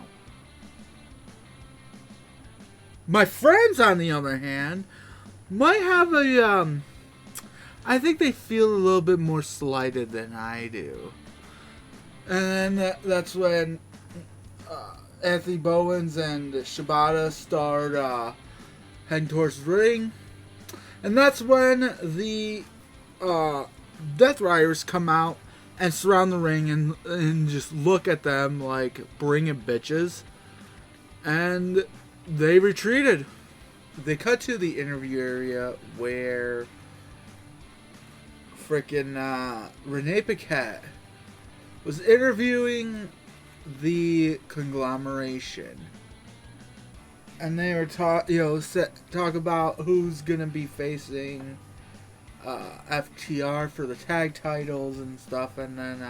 My friends, on the other hand, might have I think they feel a little bit more slighted than I do. And then that's when Anthony Bowens and Shibata start heading towards the ring. And that's when the Death Riders come out and surround the ring and just look at them like, bring it, bitches. And they retreated. They cut to the interview area where frickin' Renee Paquette was interviewing the conglomeration. And they were talk about who's gonna be facing FTR for the tag titles and stuff, and then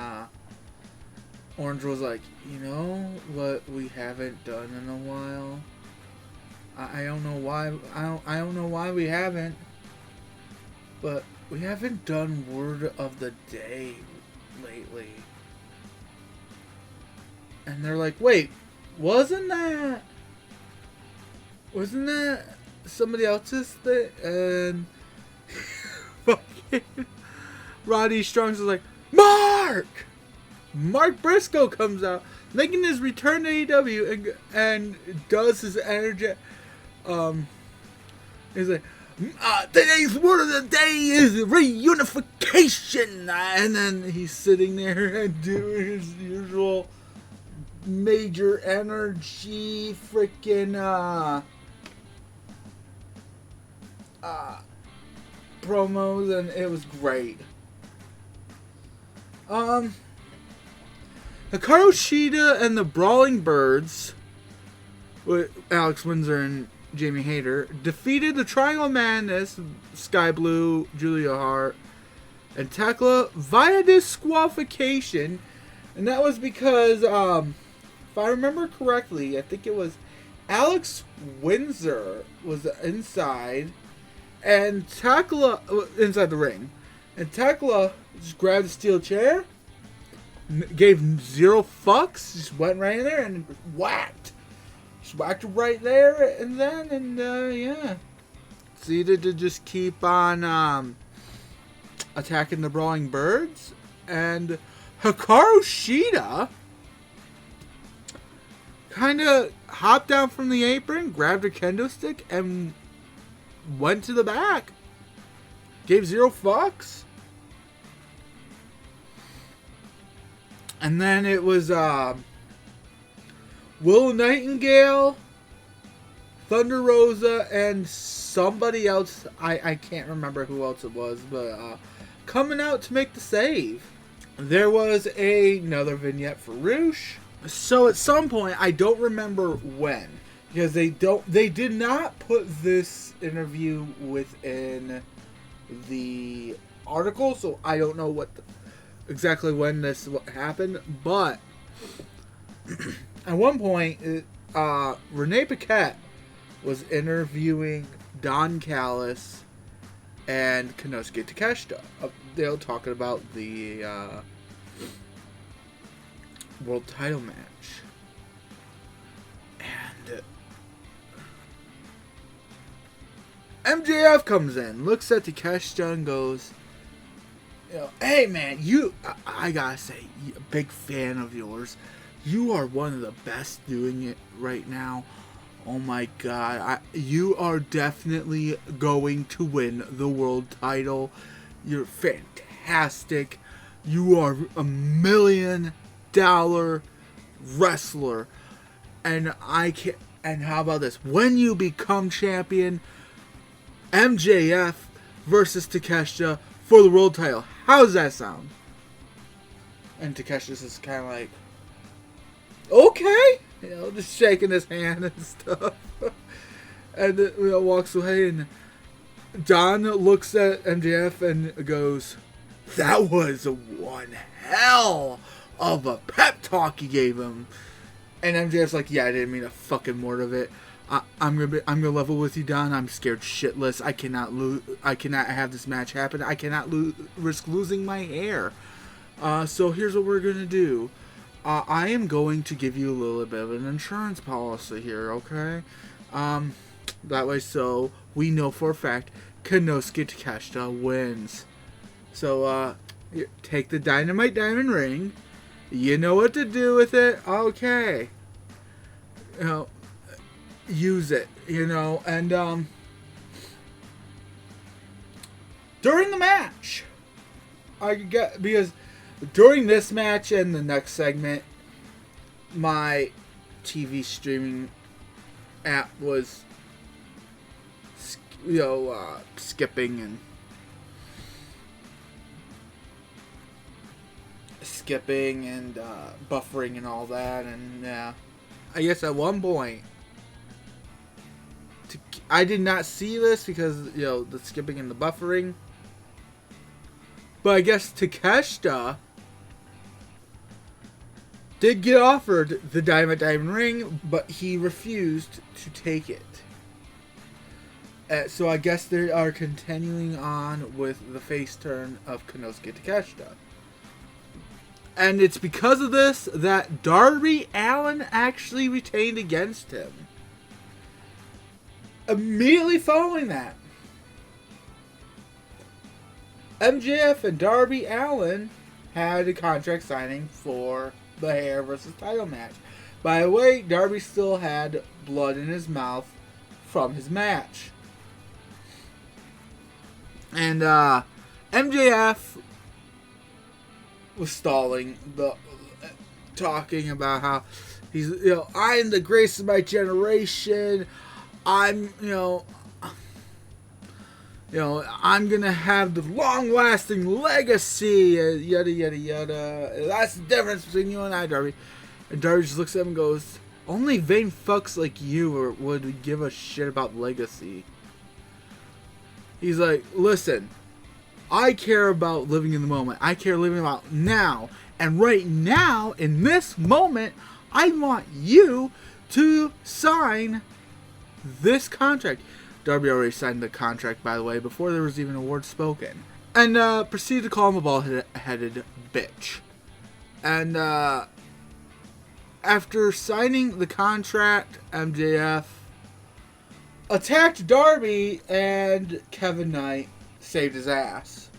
Orange was like, you know what we haven't done in a while? I don't know why. I don't know why we haven't, but we haven't done word of the day lately. And they're like, wait, wasn't that somebody else's thing? And fucking Roddy Strong's is like, Mark Briscoe comes out, making his return to AEW and does his energy. He's like, today's word of the day is reunification, and then he's sitting there and doing his usual major energy freaking promos, and it was great. Hikaru Shida and the Brawling Birds, with Alex Windsor and Jamie Hayter, defeated the Triangle Madness, Sky Blue, Julia Hart, and Tekla via disqualification. And that was because, if I remember correctly, I think it was Alex Windsor was inside, and Tekla, inside the ring. And Tekla just grabbed a steel chair, gave zero fucks, just went right in there and whacked. Just whacked it right there, and then, yeah. Proceeded to just keep on attacking the Brawling Birds. And Hikaru Shida kind of hopped down from the apron, grabbed a kendo stick, and went to the back. Gave zero fucks. And then it was Willow Nightingale, Thunder Rosa, and somebody else. I can't remember who else it was, but coming out to make the save. There was another vignette for Roosh. So at some point, I don't remember when, because they did not put this interview within the article, so I don't know exactly when this happened, but at one point, Renee Paquette was interviewing Don Callis and Konosuke Takeshita. They were talking about the world title match. MJF comes in, looks at Takeshita and goes, hey man, I gotta say, a big fan of yours. You are one of the best doing it right now. Oh my god, you are definitely going to win the world title. You're fantastic. You are $1 million wrestler. And how about this? When you become champion, MJF versus Takeshita for the world title. How does that sound? And Takeshi's just kind of like, okay, just shaking his hand and stuff, and walks away. And John looks at MJF and goes, "That was one hell of a pep talk you gave him." And MJF's like, "Yeah, I didn't mean a fucking word of it. I'm gonna level with you, Don. I'm scared shitless. I cannot have this match happen. I cannot risk losing my hair. So here's what we're gonna do. I am going to give you a little bit of an insurance policy here, okay? That way, so we know for a fact Konosuke Takeshita wins. So take the Dynamite Diamond Ring. You know what to do with it, okay? Use it, and during the match, because during this match and the next segment, my TV streaming app was skipping and buffering and all that, and I guess at one point I did not see this because the skipping and the buffering, but I guess Takeshita did get offered the Diamond Ring, but he refused to take it. So I guess they are continuing on with the face turn of Konosuke Takeshita. And it's because of this that Darby Allin actually retained against him. Immediately following that, MJF and Darby Allin had a contract signing for the hair versus title match. By the way, Darby still had blood in his mouth from his match. And MJF was stalling, talking about how he's, I am the greatest of my generation. I'm gonna have the long-lasting legacy, yada yada yada. That's the difference between you and I, Darby. And Darby just looks at him and goes, "Only vain fucks like you would give a shit about legacy." He's like, "Listen, I care about living in the moment. I care living about now. And right now, in this moment, I want you to sign this contract." Darby already signed the contract, by the way, before there was even a word spoken. And proceeded to call him a bald-headed bitch. And after signing the contract, MJF attacked Darby, and Kevin Knight saved his ass.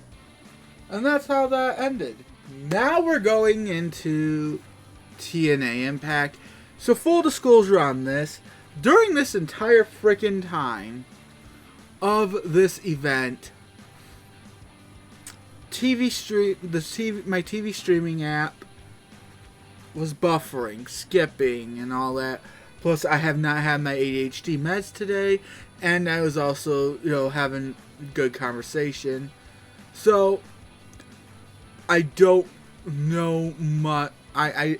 And that's how that ended. Now we're going into TNA Impact. So full disclosure on this, during this entire freaking time of this event, my TV streaming app was buffering, skipping, and all that. Plus, I have not had my ADHD meds today, and I was also, having good conversation. So, I don't know much. I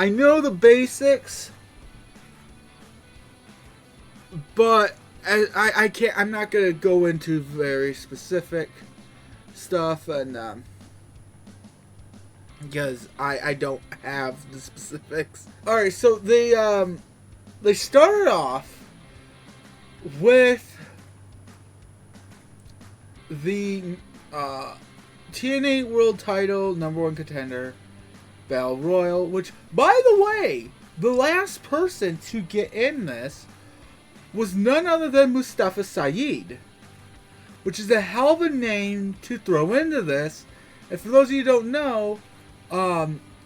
know the basics, but I can't. I'm not gonna go into very specific stuff, and because I don't have the specifics. All right, so they started off with the TNA World Title #1 contender Battle Royal, which, by the way, the last person to get in this was none other than Mustafa Saeed, which is a hell of a name to throw into this. And for those of you who don't know,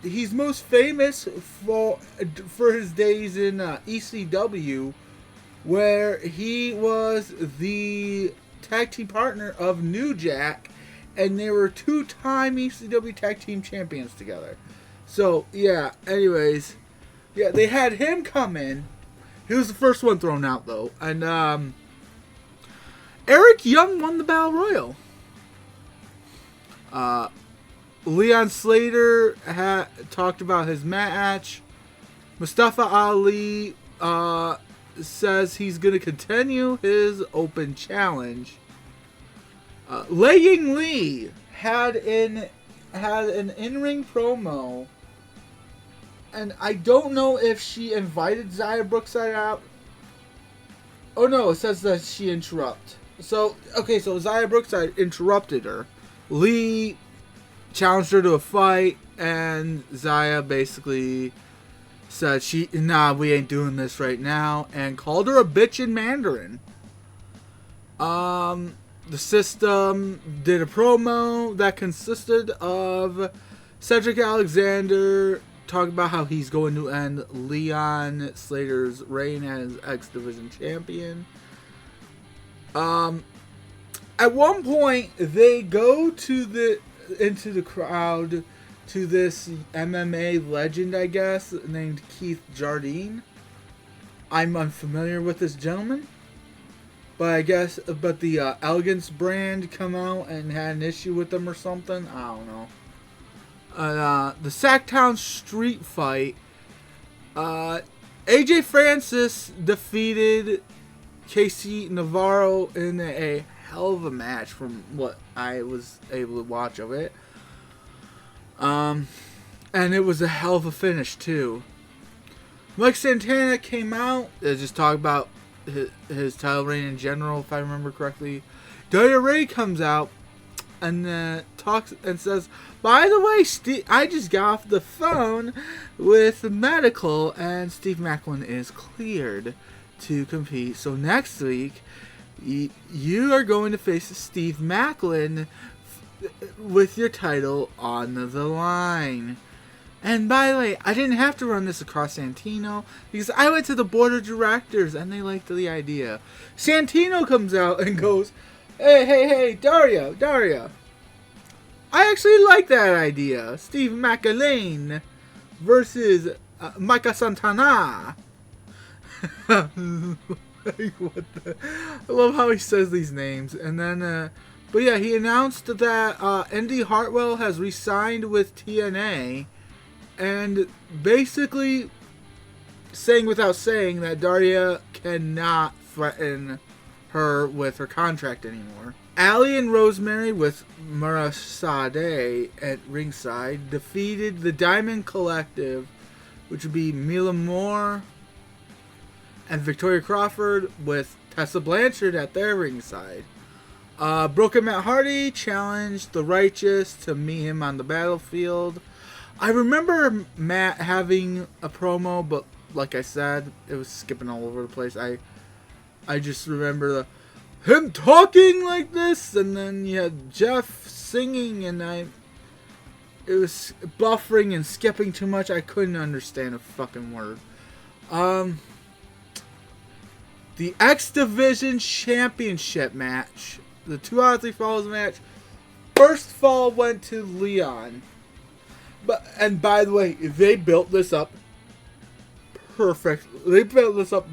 he's most famous for his days in ECW, where he was the tag team partner of New Jack, and they were 2-time ECW tag team champions together. So, yeah, anyways, yeah, they had him come in. He was the first one thrown out, though. And, Eric Young won the Battle Royal. Leon Slater talked about his match. Mustafa Ali says he's going to continue his open challenge. Lei Ying Lee had an in-ring promo, and I don't know if she invited Xia Brookside out. Oh no, it says that she interrupted. So Xia Brookside interrupted her. Lee challenged her to a fight, and Xia basically said we ain't doing this right now, and called her a bitch in Mandarin. The System did a promo that consisted of Cedric Alexander talking about how he's going to end Leon Slater's reign as X Division champion. At one point, they go into the crowd to this MMA legend, I guess, named Keith Jardine. I'm unfamiliar with this gentleman, but the Elegance brand come out and had an issue with them or something. I don't know. The Sacktown Street Fight. AJ Francis defeated Casey Navarro in a hell of a match from what I was able to watch of it. And it was a hell of a finish too. Mike Santana came out to just talk about his title reign in general, if I remember correctly. Daria Ray comes out and talks and says, "By the way, I just got off the phone with medical, and Steve Macklin is cleared to compete. So next week, you are going to face Steve Macklin with your title on the line." And by the way, I didn't have to run this across Santino, because I went to the board of directors and they liked the idea. Santino comes out and goes, Hey, Daria. I actually like that idea. Steve Macklin versus Micah Santana. I love how he says these names. And then, but yeah, he announced that Indy Hartwell has re-signed with TNA, and basically saying without saying that Daria cannot threaten her with her contract anymore. Allie and Rosemary with Mara Sade at ringside defeated the Diamond Collective, which would be Mila Moore and Victoria Crawford, with Tessa Blanchard at their ringside. Broken Matt Hardy challenged the Righteous to meet him on the battlefield. I remember Matt having a promo, but like I said, it was skipping all over the place. I just remember him talking like this, and then you had Jeff singing, and it was buffering and skipping too much. I couldn't understand a fucking word. The X Division Championship match, the 2 out of 3 falls match. First fall went to Leon. And by the way, they built this up perfect. They built this up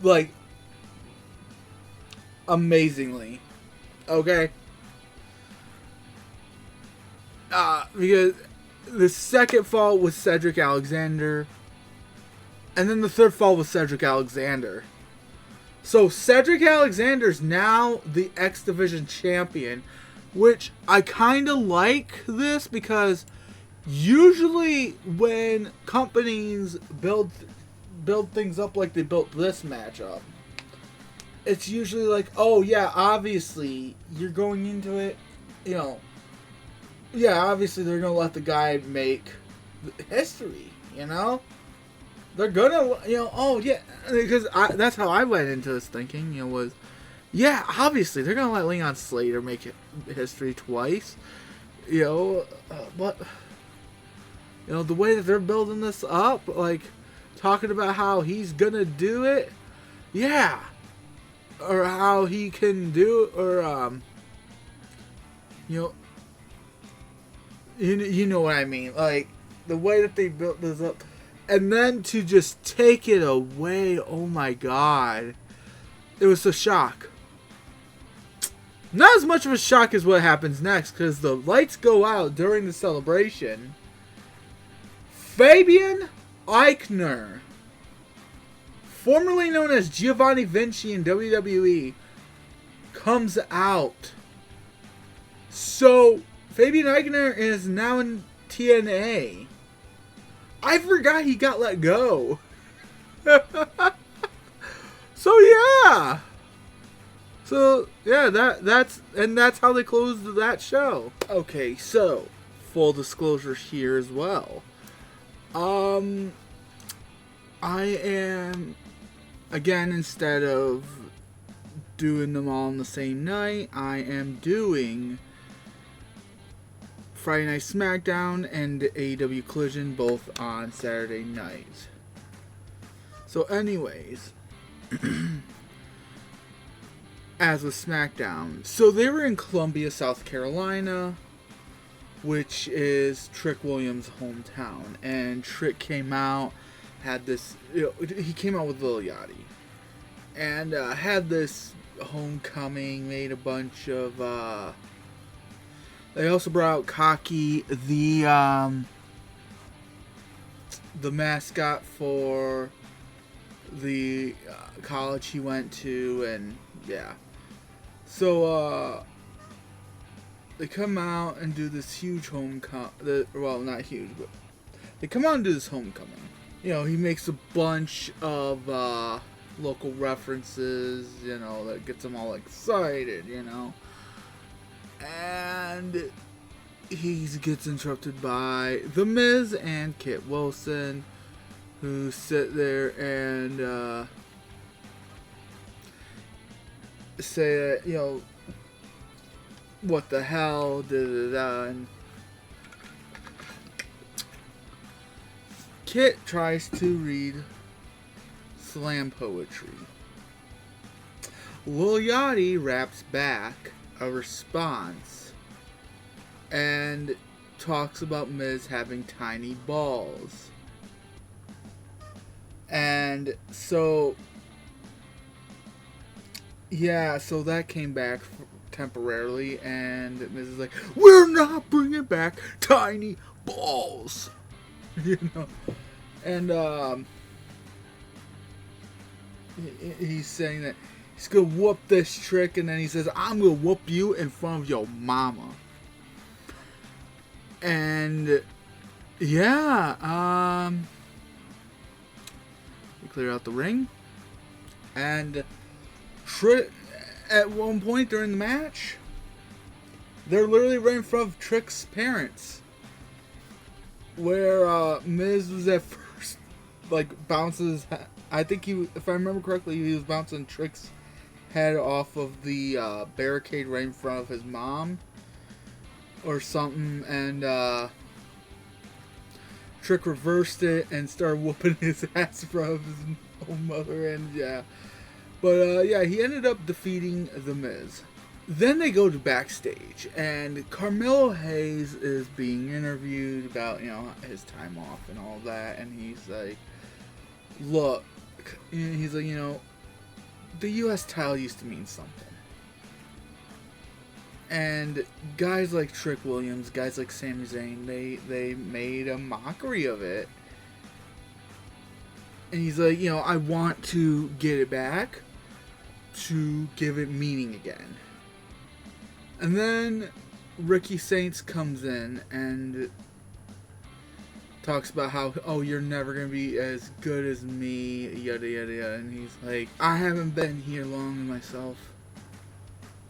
like amazingly. Okay? Because the second fall was Cedric Alexander, and then the third fall was Cedric Alexander. So Cedric Alexander's now the X Division champion, which I kind of like this, because usually when companies build things up like they built this match up, it's usually like, oh yeah, obviously you're going into it, obviously they're going to let the guy make history, they're gonna, oh yeah, because that's how I went into this thinking, was, yeah, obviously they're gonna let Leon Slater make history twice, but, the way that they're building this up, like, talking about how he's gonna do it, yeah, or how he can do, or, you know what I mean, like, the way that they built this up, and then to just take it away, oh my god, it was a shock. Not as much of a shock as what happens next, because the lights go out during the celebration. Fabian Eichner, formerly known as Giovanni Vinci in WWE, comes out. So, Fabian Eichner is now in TNA. I forgot he got let go. So yeah. That's how they closed that show. Okay, so full disclosure here as well. I am, again, instead of doing them all on the same night, I am doing Friday Night SmackDown and AEW Collision both on Saturday night. So anyways, as with SmackDown, so they were in Columbia, South Carolina, which is Trick Williams' hometown, and Trick came out, had this, he came out with Lil Yachty, and had this homecoming, made a bunch of, they also brought out Cocky, the mascot for the college he went to, and yeah. So, they come out and do this huge homecoming. Well, not huge, but they come out and do this homecoming. He makes a bunch of local references, that gets them all excited, And he gets interrupted by The Miz and Kit Wilson, who sit there and say that, what the hell, and Kit tries to read slam poetry. Lil Yachty raps back a response and talks about Miz having tiny balls. And so, yeah, so that came back temporarily, and Miz is like, we're not bringing back tiny balls. And he's saying that he's gonna whoop this Trick, and then he says, I'm gonna whoop you in front of your mama. And yeah, we clear out the ring, and Trick, at one point during the match, they're literally right in front of Trick's parents, where Miz was at first, like, bounces, I think if I remember correctly, he was bouncing Trick's head off of the barricade right in front of his mom, or something, and Trick reversed it and started whooping his ass in front of his own mother, and yeah. But yeah, he ended up defeating The Miz. Then they go to backstage, and Carmelo Hayes is being interviewed about, his time off and all that, and he's like, look, he's like, the U.S. title used to mean something. And guys like Trick Williams, guys like Sami Zayn, they made a mockery of it. And he's like, I want to get it back to give it meaning again. And then Ricky Saints comes in and talks about how, oh, you're never going to be as good as me, yada, yada, yada. And he's like, I haven't been here long myself,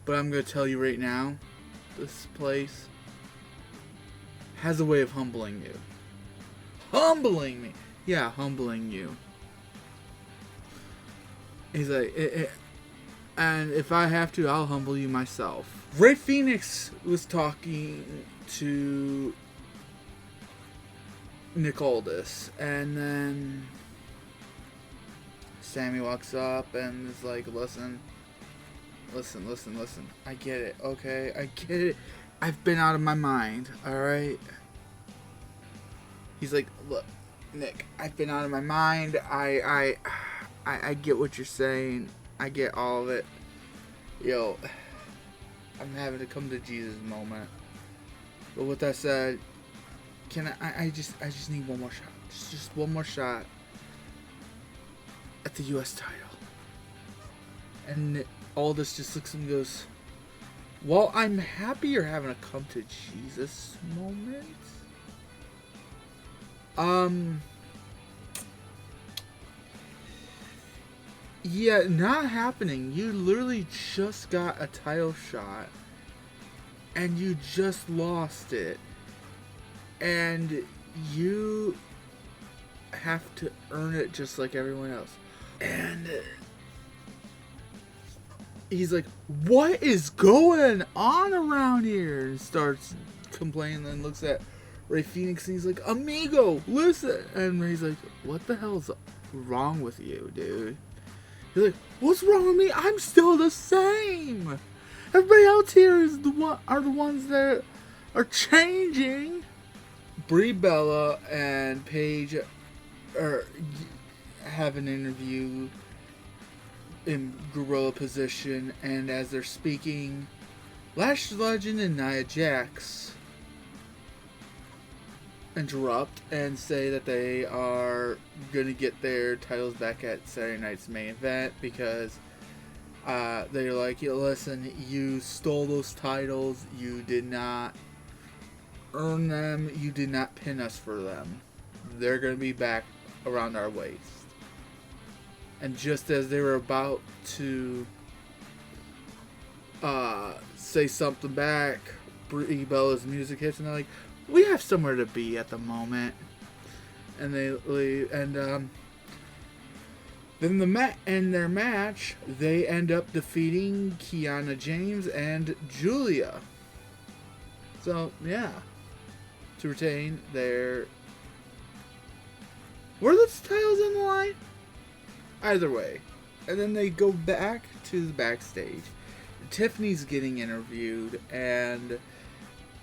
but I'm going to tell you right now, this place has a way of humbling you. Humbling me. yeah, humbling you. He's like, and if I have to, I'll humble you myself. Ray Phoenix was talking to Nick Aldis, and then Sammy walks up and is like, listen. I get it, okay? I get it. I've been out of my mind, alright? He's like, look, Nick, I've been out of my mind. I get what you're saying. I get all of it. Yo, I'm having to come to Jesus moment. But with that said, can I just need one more shot. Just one more shot at the US title. And Aldis just looks and goes, well, I'm happy you're having a come to Jesus moment. Yeah, not happening. You literally just got a title shot and you just lost it. And you have to earn it just like everyone else. And he's like, what is going on around here? And starts complaining and looks at Ray Phoenix and he's like, amigo, listen. And Ray's like, what the hell's wrong with you, dude? He's like, what's wrong with me? I'm still the same. Everybody else here is the ones that are changing. Brie Bella and Paige have an interview in gorilla position, and as they're speaking, Lash Legend and Nia Jax interrupt and say that they are going to get their titles back at Saturday night's main event because they're like, yo, listen, you stole those titles, you did not earn them, you did not pin us for them. They're going to be back around our waist. And just as they were about to say something back, Brie Bella's music hits and they're like, we have somewhere to be at the moment. And they leave. And then in their match, they end up defeating Kiana James and Julia. So, yeah. To retain their... Were the titles on the line? Either way. And then they go back to the backstage. Tiffany's getting interviewed, and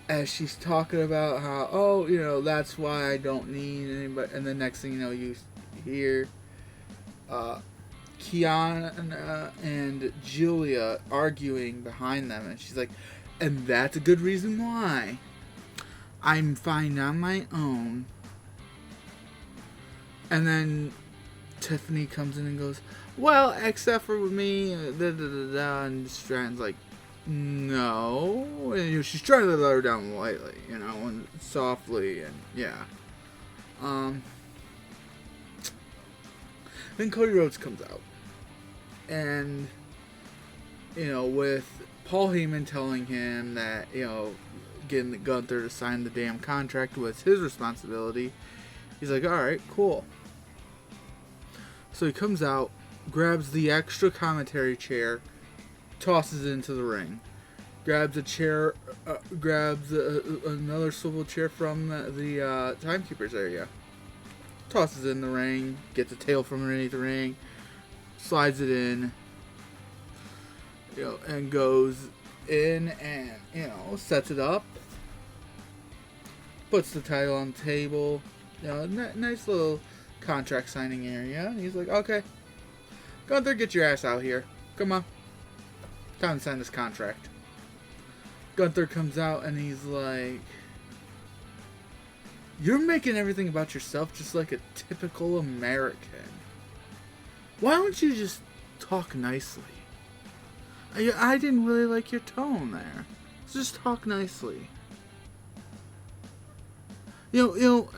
as she's talking about how, oh, you know, that's why I don't need anybody, and the next thing you know, you hear Kiana and Julia arguing behind them, and she's like, and that's a good reason why I'm fine on my own. And then Tiffany comes in and goes, well, except for me, and Stratton's like, no. And, you know, she's trying to let her down lightly, you know, and softly, and yeah. Then Cody Rhodes comes out, and, you know, with Paul Heyman telling him that, you know, getting Gunther to sign the damn contract was his responsibility, he's like, alright, cool. So he comes out, grabs the extra commentary chair, tosses it into the ring. Grabs a chair, grabs another swivel chair from the timekeeper's area. Tosses it in the ring, gets a tail from underneath the ring, slides it in, you know, and goes in and, you know, sets it up. Puts the title on the table. You know, nice little contract signing area. And he's like, okay, Gunther, get your ass out here. Come on. Time to sign this contract. Gunther comes out and he's like, you're making everything about yourself just like a typical American. Why don't you just talk nicely? I didn't really like your tone there. So just talk nicely. You know,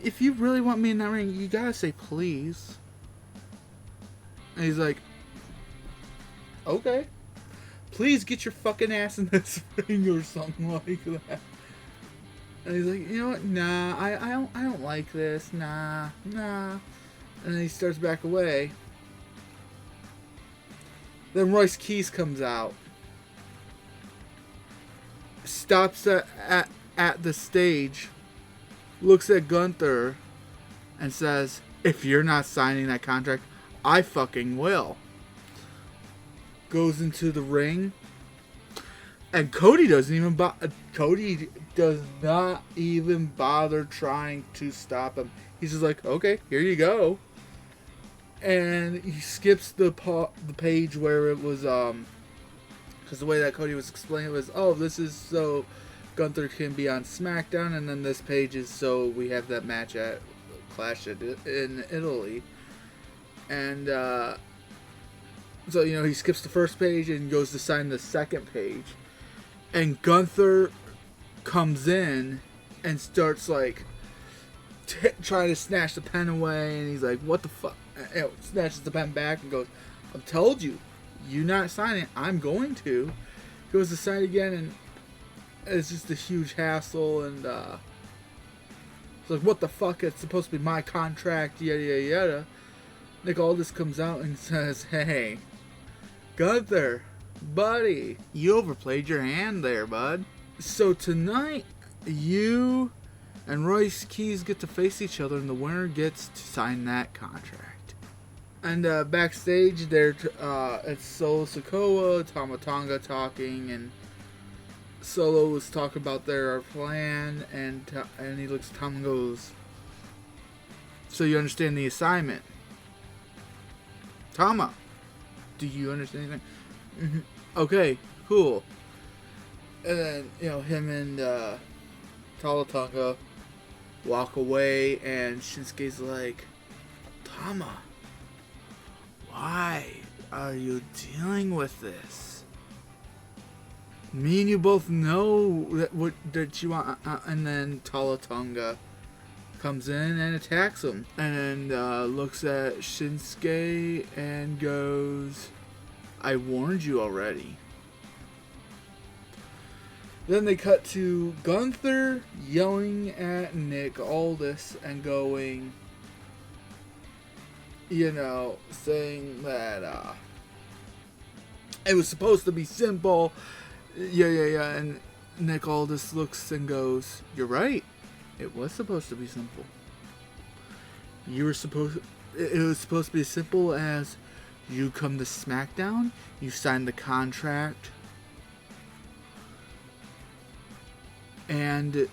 if you really want me in that ring, you gotta say please. And he's like, okay. Please get your fucking ass in this ring or something like that. And he's like, you know what? Nah, I don't like this. Nah. And then he starts to back away. Then Royce Keys comes out, stops at the stage, looks at Gunther, and says, "If you're not signing that contract, I fucking will." Goes into the ring, and Cody does not even bother trying to stop him. He's just like, "Okay, here you go." And he skips the page where it was, because the way that Cody was explaining it was, oh, this is so Gunther can be on SmackDown, and then this page is so we have that match at Clash in Italy. And, so, he skips the first page and goes to sign the second page. And Gunther comes in and starts, like, trying to snatch the pen away, and he's like, what the fuck? Snatches the pen back and goes, I've told you, you not signing it, I'm going to. Goes to sign again, and it's just a huge hassle, and it's like, what the fuck, it's supposed to be my contract, yada yada yada. Nick Aldis comes out and says, hey, Gunther, buddy, you overplayed your hand there, bud. So tonight, you and Royce Keys get to face each other, and the winner gets to sign that contract. And backstage, it's Solo Sikoa, Tama Tonga talking, and Solo was talking about their plan, and he looks at Tom and goes, so you understand the assignment? Tama, do you understand anything? Mm-hmm. Okay, cool. And then, him and Tonga walk away, and Shinsuke's like, Tama, why are you dealing with this? Me and you both know that you want. And then Tonga comes in and attacks him, and looks at Shinsuke and goes, I warned you already. Then they cut to Gunther yelling at Nick Aldis and going, saying that it was supposed to be simple. Yeah. And Nick Aldis looks and goes, you're right. It was supposed to be simple. It was supposed to be as simple as you come to SmackDown, you sign the contract, and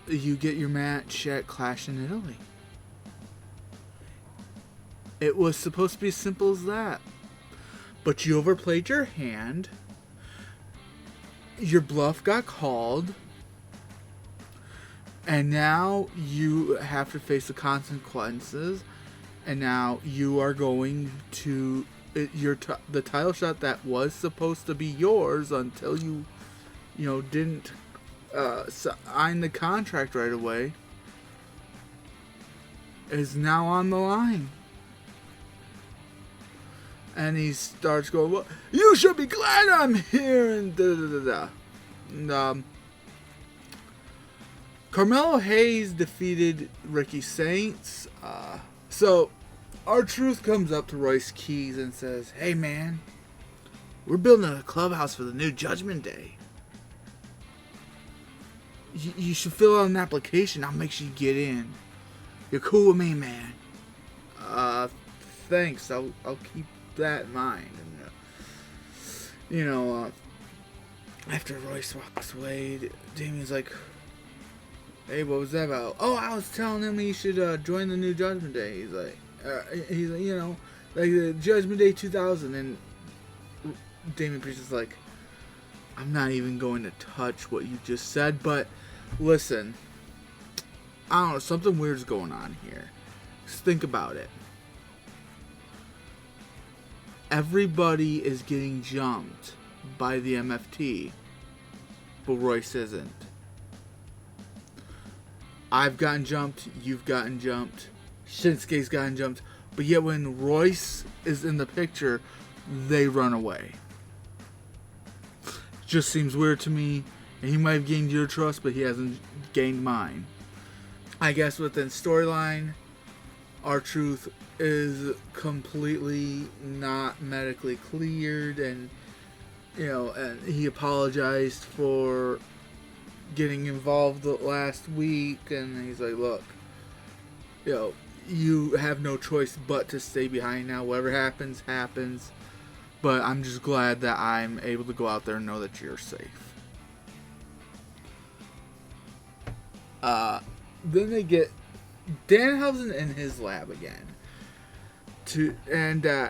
you get your match at Clash in Italy. It was supposed to be as simple as that. But you overplayed your hand. Your bluff got called. And now you have to face the consequences. And now you are going to... the title shot that was supposed to be yours until you didn't sign the contract right away is now on the line. And he starts going, well, you should be glad I'm here, and da-da-da-da. And, Carmelo Hayes defeated Ricky Saints. So, R-Truth comes up to Royce Keys and says, hey man, we're building a clubhouse for the new Judgment Day. You should fill out an application. I'll make sure you get in. You're cool with me, man. Thanks. I'll keep that in mind. And, after Royce walks away, Damien's like, hey, what was that about? Oh, I was telling him he should join the new Judgment Day. He's like, like the Judgment Day 2000. And Damien Priest is like, I'm not even going to touch what you just said, but listen, I don't know, something weird's going on here. Just think about it. Everybody is getting jumped by the MFT, but Royce isn't. I've gotten jumped, you've gotten jumped, Shinsuke's gotten jumped, but yet when Royce is in the picture, they run away. Just seems weird to me. And he might have gained your trust, but he hasn't gained mine. I guess within storyline, R-Truth is completely not medically cleared, and and he apologized for getting involved last week, and he's like, look, you have no choice but to stay behind now. Whatever happens, happens. But I'm just glad that I'm able to go out there and know that you're safe. Then they get Danhausen in his lab again.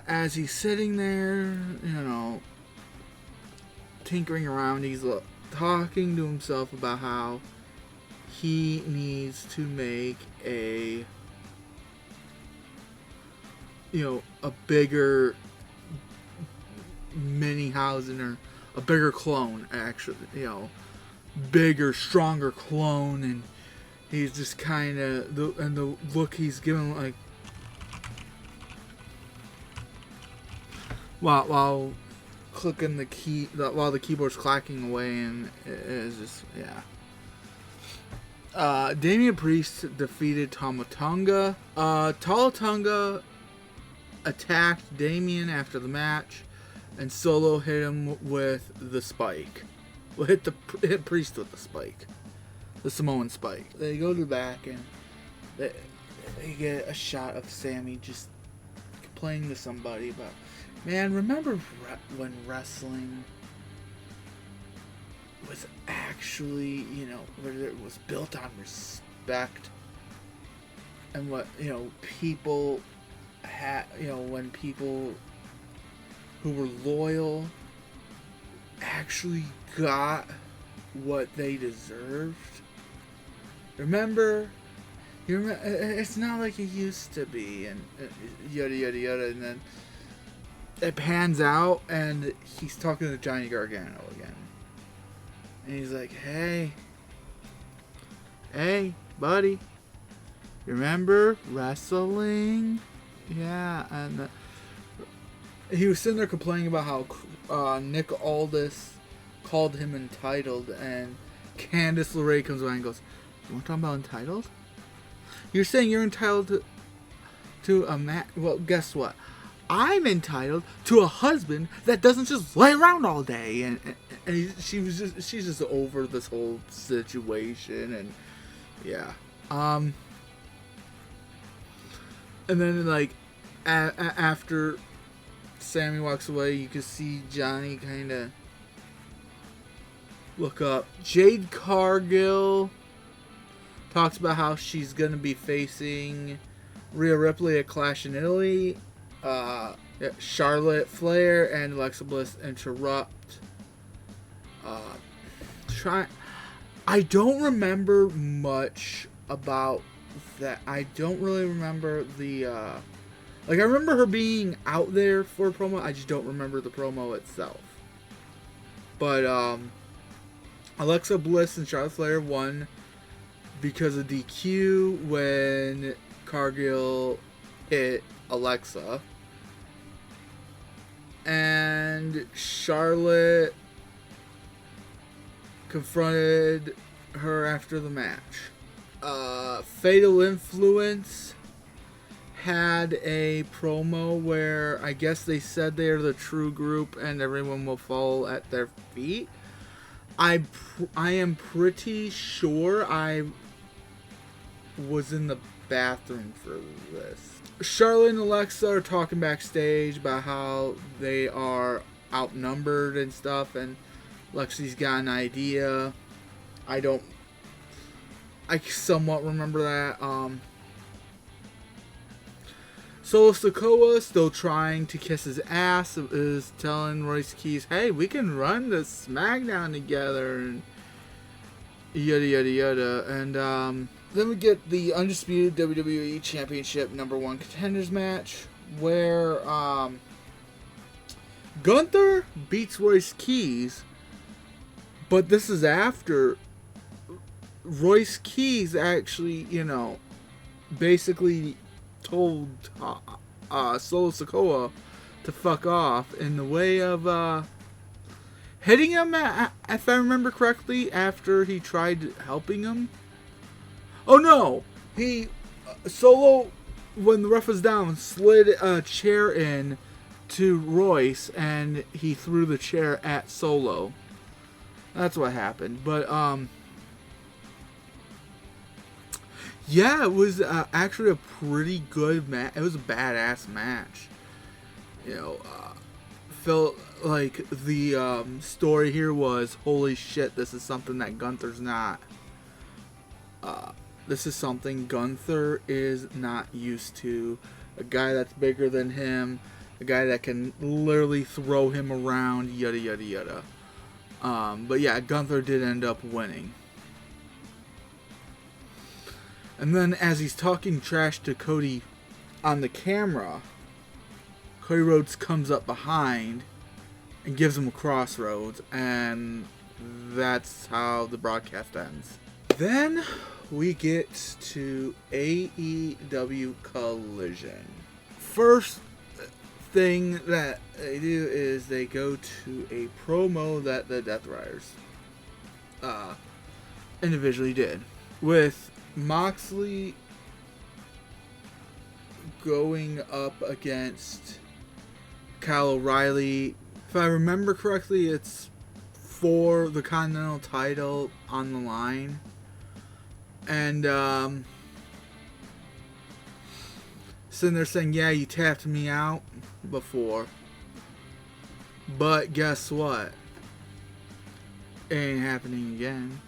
As he's sitting there, tinkering around, he's talking to himself about how he needs to make a bigger mini Hausen, or a bigger clone, actually, bigger, stronger clone, and he's just kind of, the look he's giving, like, while clicking the key, while the keyboard's clacking away, and it's just, Damian Priest defeated Tamatonga. Talatonga attacked Damian after the match, and Solo hit him with the spike. Well, hit Priest with the spike. The Samoan spike. They go to the back, and they get a shot of Sammy just complaining to somebody about, man, remember when wrestling was actually, where it was built on respect, and what, people had, when people who were loyal actually got what they deserved. Remember? It's not like it used to be, and yada yada yada, and then it pans out, and he's talking to Johnny Gargano again. And he's like, hey, buddy, remember wrestling? Yeah, and he was sitting there complaining about how Nick Aldis called him entitled, and Candice LeRae comes by and goes, you want to talk about entitled? You're saying you're entitled to a match? Well, guess what? I'm entitled to a husband that doesn't just lay around all day, and she's just over this whole situation, and yeah. And then, like, after Sammy walks away, you can see Johnny kind of look up. Jade Cargill talks about how she's going to be facing Rhea Ripley at Clash in Italy. Charlotte Flair and Alexa Bliss interrupt. I don't remember much about that. I don't really remember the I remember her being out there for a promo. I just don't remember the promo itself. But Alexa Bliss and Charlotte Flair won because of DQ when Cargill hit Alexa. And Charlotte confronted her after the match. Fatal Influence had a promo where I guess they said they're the true group and everyone will fall at their feet. I am pretty sure I was in the bathroom for this. Charlotte and Alexa are talking backstage about how they are outnumbered and stuff, and Lexi's got an idea. I somewhat remember that. Solo Sikoa, still trying to kiss his ass, is telling Royce Keys, hey, we can run the SmackDown together, and yada yada yada. And then we get the Undisputed WWE Championship #1 Contenders match, where Gunther beats Royce Keys, but this is after Royce Keys actually, basically told Solo Sikoa to fuck off in the way of, hitting him, if I remember correctly, after he tried helping him. Oh no! He, Solo, when the ref was down, slid a chair in to Royce, and he threw the chair at Solo. That's what happened. But, yeah, it was actually a pretty good match. It was a badass match. You know, felt like the story here was, holy shit, this is something that Gunther's not. This is something Gunther is not used to. A guy that's bigger than him. A guy that can literally throw him around, yada yada yada. But yeah, Gunther did end up winning. And then as he's talking trash to Cody on the camera, Cody Rhodes comes up behind and gives him a crossroads, and that's how the broadcast ends. Then we get to AEW Collision. First thing that they do is they go to a promo that the Death Riders individually did, with Moxley going up against Kyle O'Reilly. If I remember correctly, it's for the Continental title on the line. And sitting there saying, yeah, you tapped me out before, but guess what? It ain't happening again.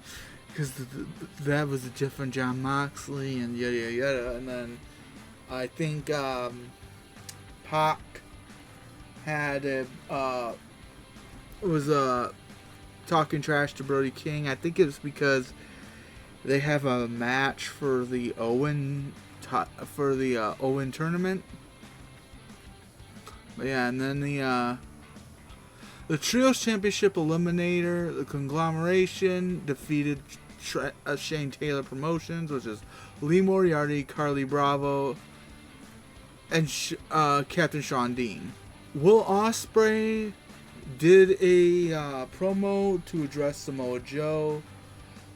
Because that was a different John Moxley and yada yada yada. And then I think Pac had was talking trash to Brody King. I think it's because they have a match for the Owen tournament. But yeah, and then the Trios Championship Eliminator, the Conglomeration, defeated Shane Taylor Promotions, which is Lee Moriarty, Carly Bravo, and Captain Shawn Dean. Will Ospreay did a promo to address Samoa Joe,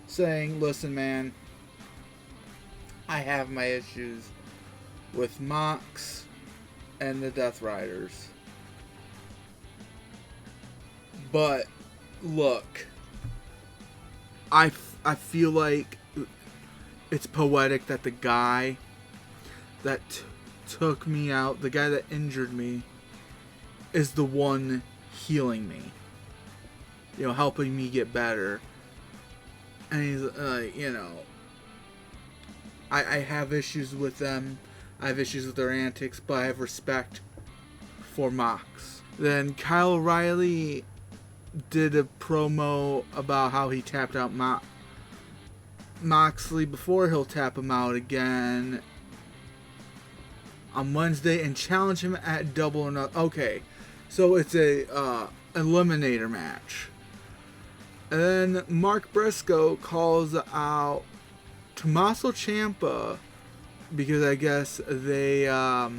saying, listen man, I have my issues with Mox and the Death Riders. But look, I feel like it's poetic that the guy that took me out, the guy that injured me, is the one healing me. You know, helping me get better. And he's, you know, I have issues with them. I have issues with their antics, but I have respect for Mox. Then Kyle O'Reilly did a promo about how he tapped out Moxley before he'll tap him out again on Wednesday and challenge him at Double or Nothing. Okay, so it's a eliminator match. And then Mark Briscoe calls out Tommaso Ciampa because I guess they have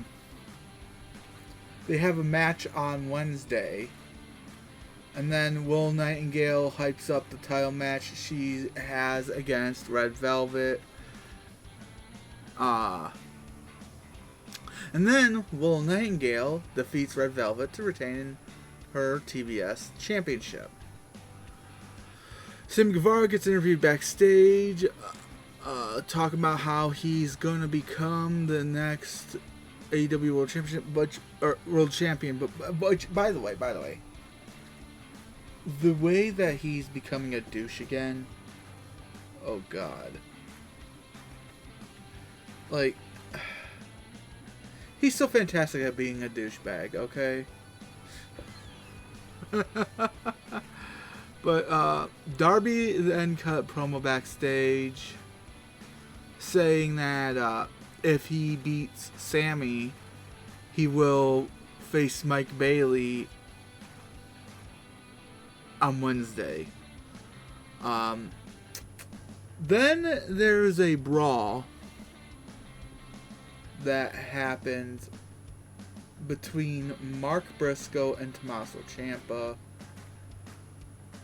a match on Wednesday. And then Will Nightingale hypes up the title match she has against Red Velvet. And then Will Nightingale defeats Red Velvet to retain her TBS championship. Sammy Guevara gets interviewed backstage, talking about how he's going to become the next AEW World Championship, World Champion. But by the way, the way that he's becoming a douche again, oh god. Like, he's so fantastic at being a douchebag, okay? But Darby then cut promo backstage saying that if he beats Sammy, he will face Mike Bailey on Wednesday. Then there's a brawl that happens between Mark Briscoe and Tommaso Ciampa.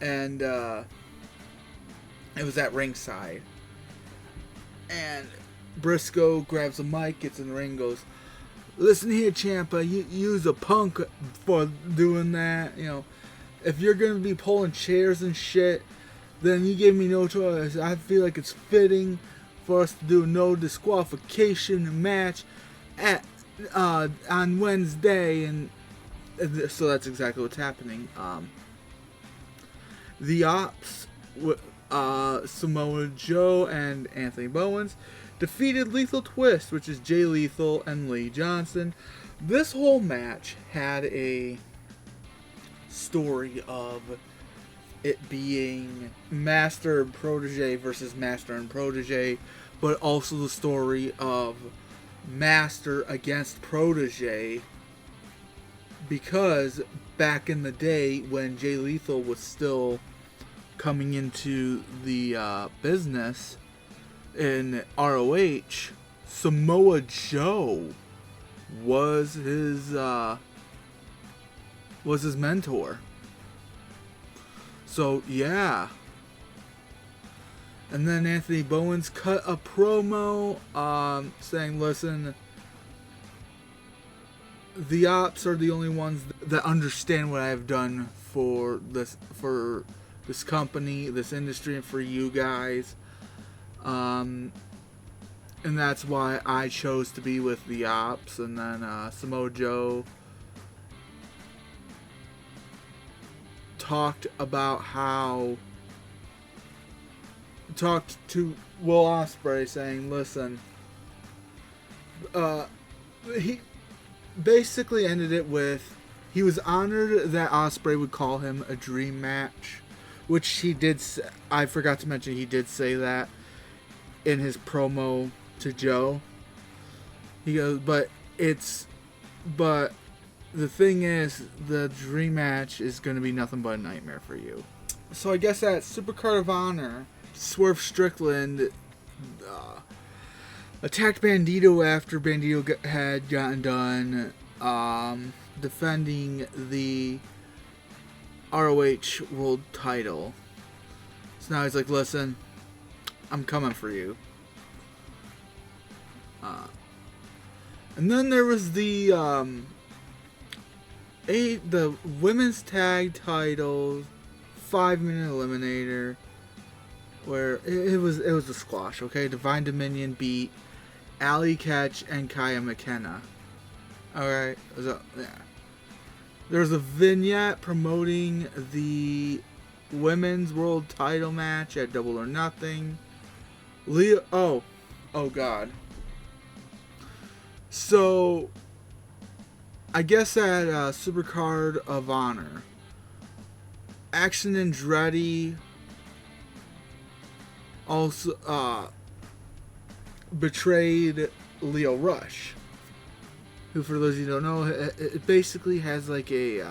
and it was at ringside. And Briscoe grabs a mic, gets in the ring, goes, "Listen here, Ciampa, you use a punk for doing that. You know, if you're gonna be pulling chairs and shit, then you give me no choice. I feel like it's fitting for us to do no disqualification match at on Wednesday." And so that's exactly what's happening. The Ops, Samoa Joe and Anthony Bowens, defeated Lethal Twist, which is Jay Lethal and Lee Johnson. This whole match had a story of it being Master and Protege versus Master and Protege, but also the story of Master against Protege, because back in the day when Jay Lethal was still coming into the business in ROH, Samoa Joe was his mentor. So yeah. And then Anthony Bowens cut a promo saying, "Listen, the Ops are the only ones that understand what I've done for this company, this industry, and for you guys. And that's why I chose to be with the Ops." And then Samoa Joe talked to Will Ospreay, saying, "Listen," he basically ended it with, he was honored that Ospreay would call him a dream match, which he did. I forgot to mention, he did say that in his promo to Joe. He goes, but the thing is, the dream match is going to be nothing but a nightmare for you. So I guess at Supercard of Honor, Swerve Strickland attacked Bandito after Bandito had gotten done defending the ROH World Title. So now he's like, "Listen, I'm coming for you." And then there was the women's tag titles 5-minute eliminator, where it was a squash. Okay, Divine Dominion beat Allie Ketch and Kaya McKenna. Alright, so, yeah. There's a vignette promoting the women's world title match at Double or Nothing. Oh god. So, I guess at Supercard of Honor, Action Andretti also betrayed Leo Rush, who, for those of you who don't know, it basically has like a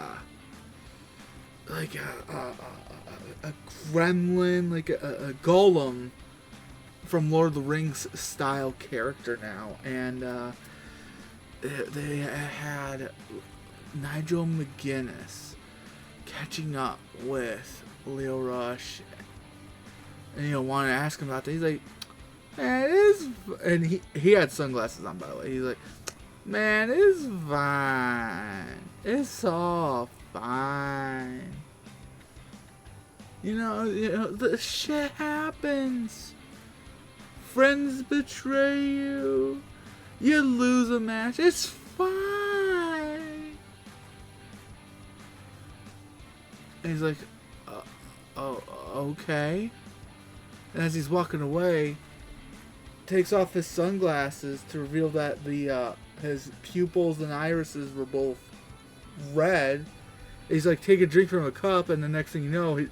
gremlin, like a golem from Lord of the Rings style character now, and they had Nigel McGuinness catching up with Leo Rush, and want to ask him about that. He's like, "Man, it is," and he had sunglasses on, by the way. He's like, "Man, it's fine. It's all fine. You know, the shit happens. Friends betray you. You lose a match. It's fine." And he's like, "Oh, okay." And as he's walking away, takes off his sunglasses to reveal that his pupils and irises were both red. He's like, take a drink from a cup, and the next thing you know,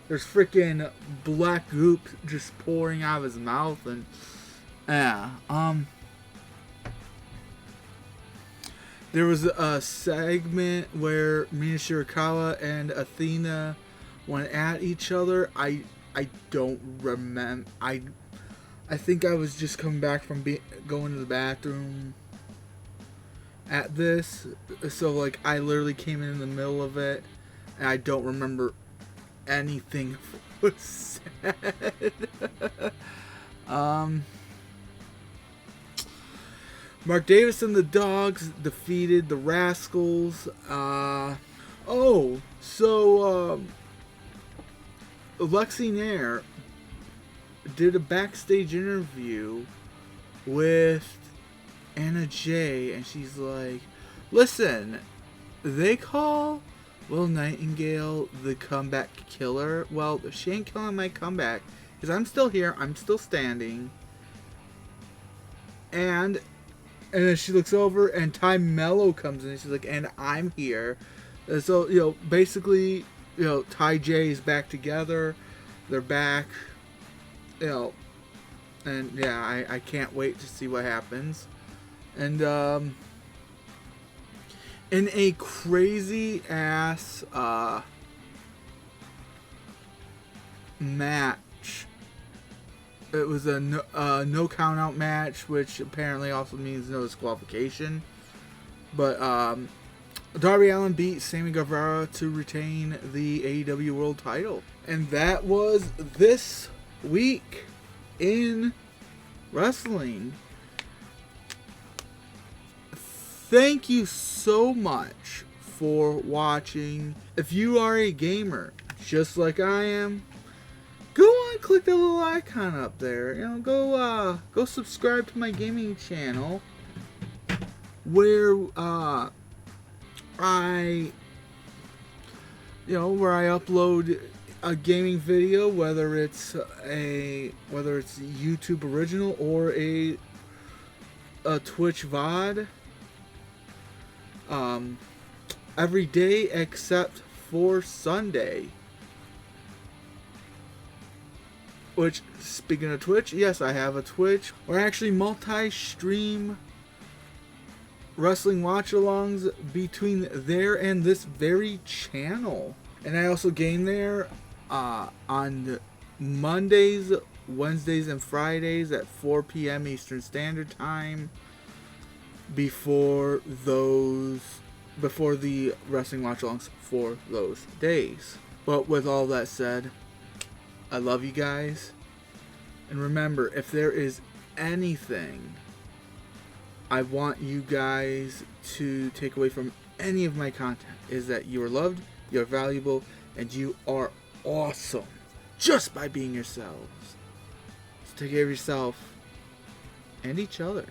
there's freaking black goop just pouring out of his mouth, and there was a segment where Mina Shirakawa and Athena went at each other. I don't remember. I think I was just coming back from going to the bathroom at this, so like I literally came in the middle of it, and I don't remember anything was said. Mark Davis and the Dogs defeated the Rascals. Lexi Nair did a backstage interview with Anna Jay, and she's like, listen, they call Will Nightingale the comeback killer. Well, she ain't killing my comeback, because I'm still here, I'm still standing. And then she looks over, and Ty Mello comes in, and she's like, and I'm here. And so, basically, Ty J is back together. They're back. And yeah, I can't wait to see what happens. And in a crazy ass match, it was a no count out match, which apparently also means no disqualification. But Darby Allin beat Sammy Guevara to retain the AEW World Title. And that was this week in wrestling. Thank you so much for watching. If you are a gamer, just like I am, go on, click the little icon up there. Go subscribe to my gaming channel, where I upload a gaming video, whether it's YouTube original or a Twitch VOD. Every day except for Sunday. Which, speaking of Twitch, yes, I have a Twitch. We're actually multi-stream wrestling watch-alongs between there and this very channel. And I also game there on Mondays, Wednesdays, and Fridays at 4 p.m. Eastern Standard Time. Before the wrestling watch-alongs for those days. But with all that said, I love you guys. And remember, if there is anything I want you guys to take away from any of my content, is that you are loved, you are valuable, and you are awesome just by being yourselves. So take care of yourself and each other.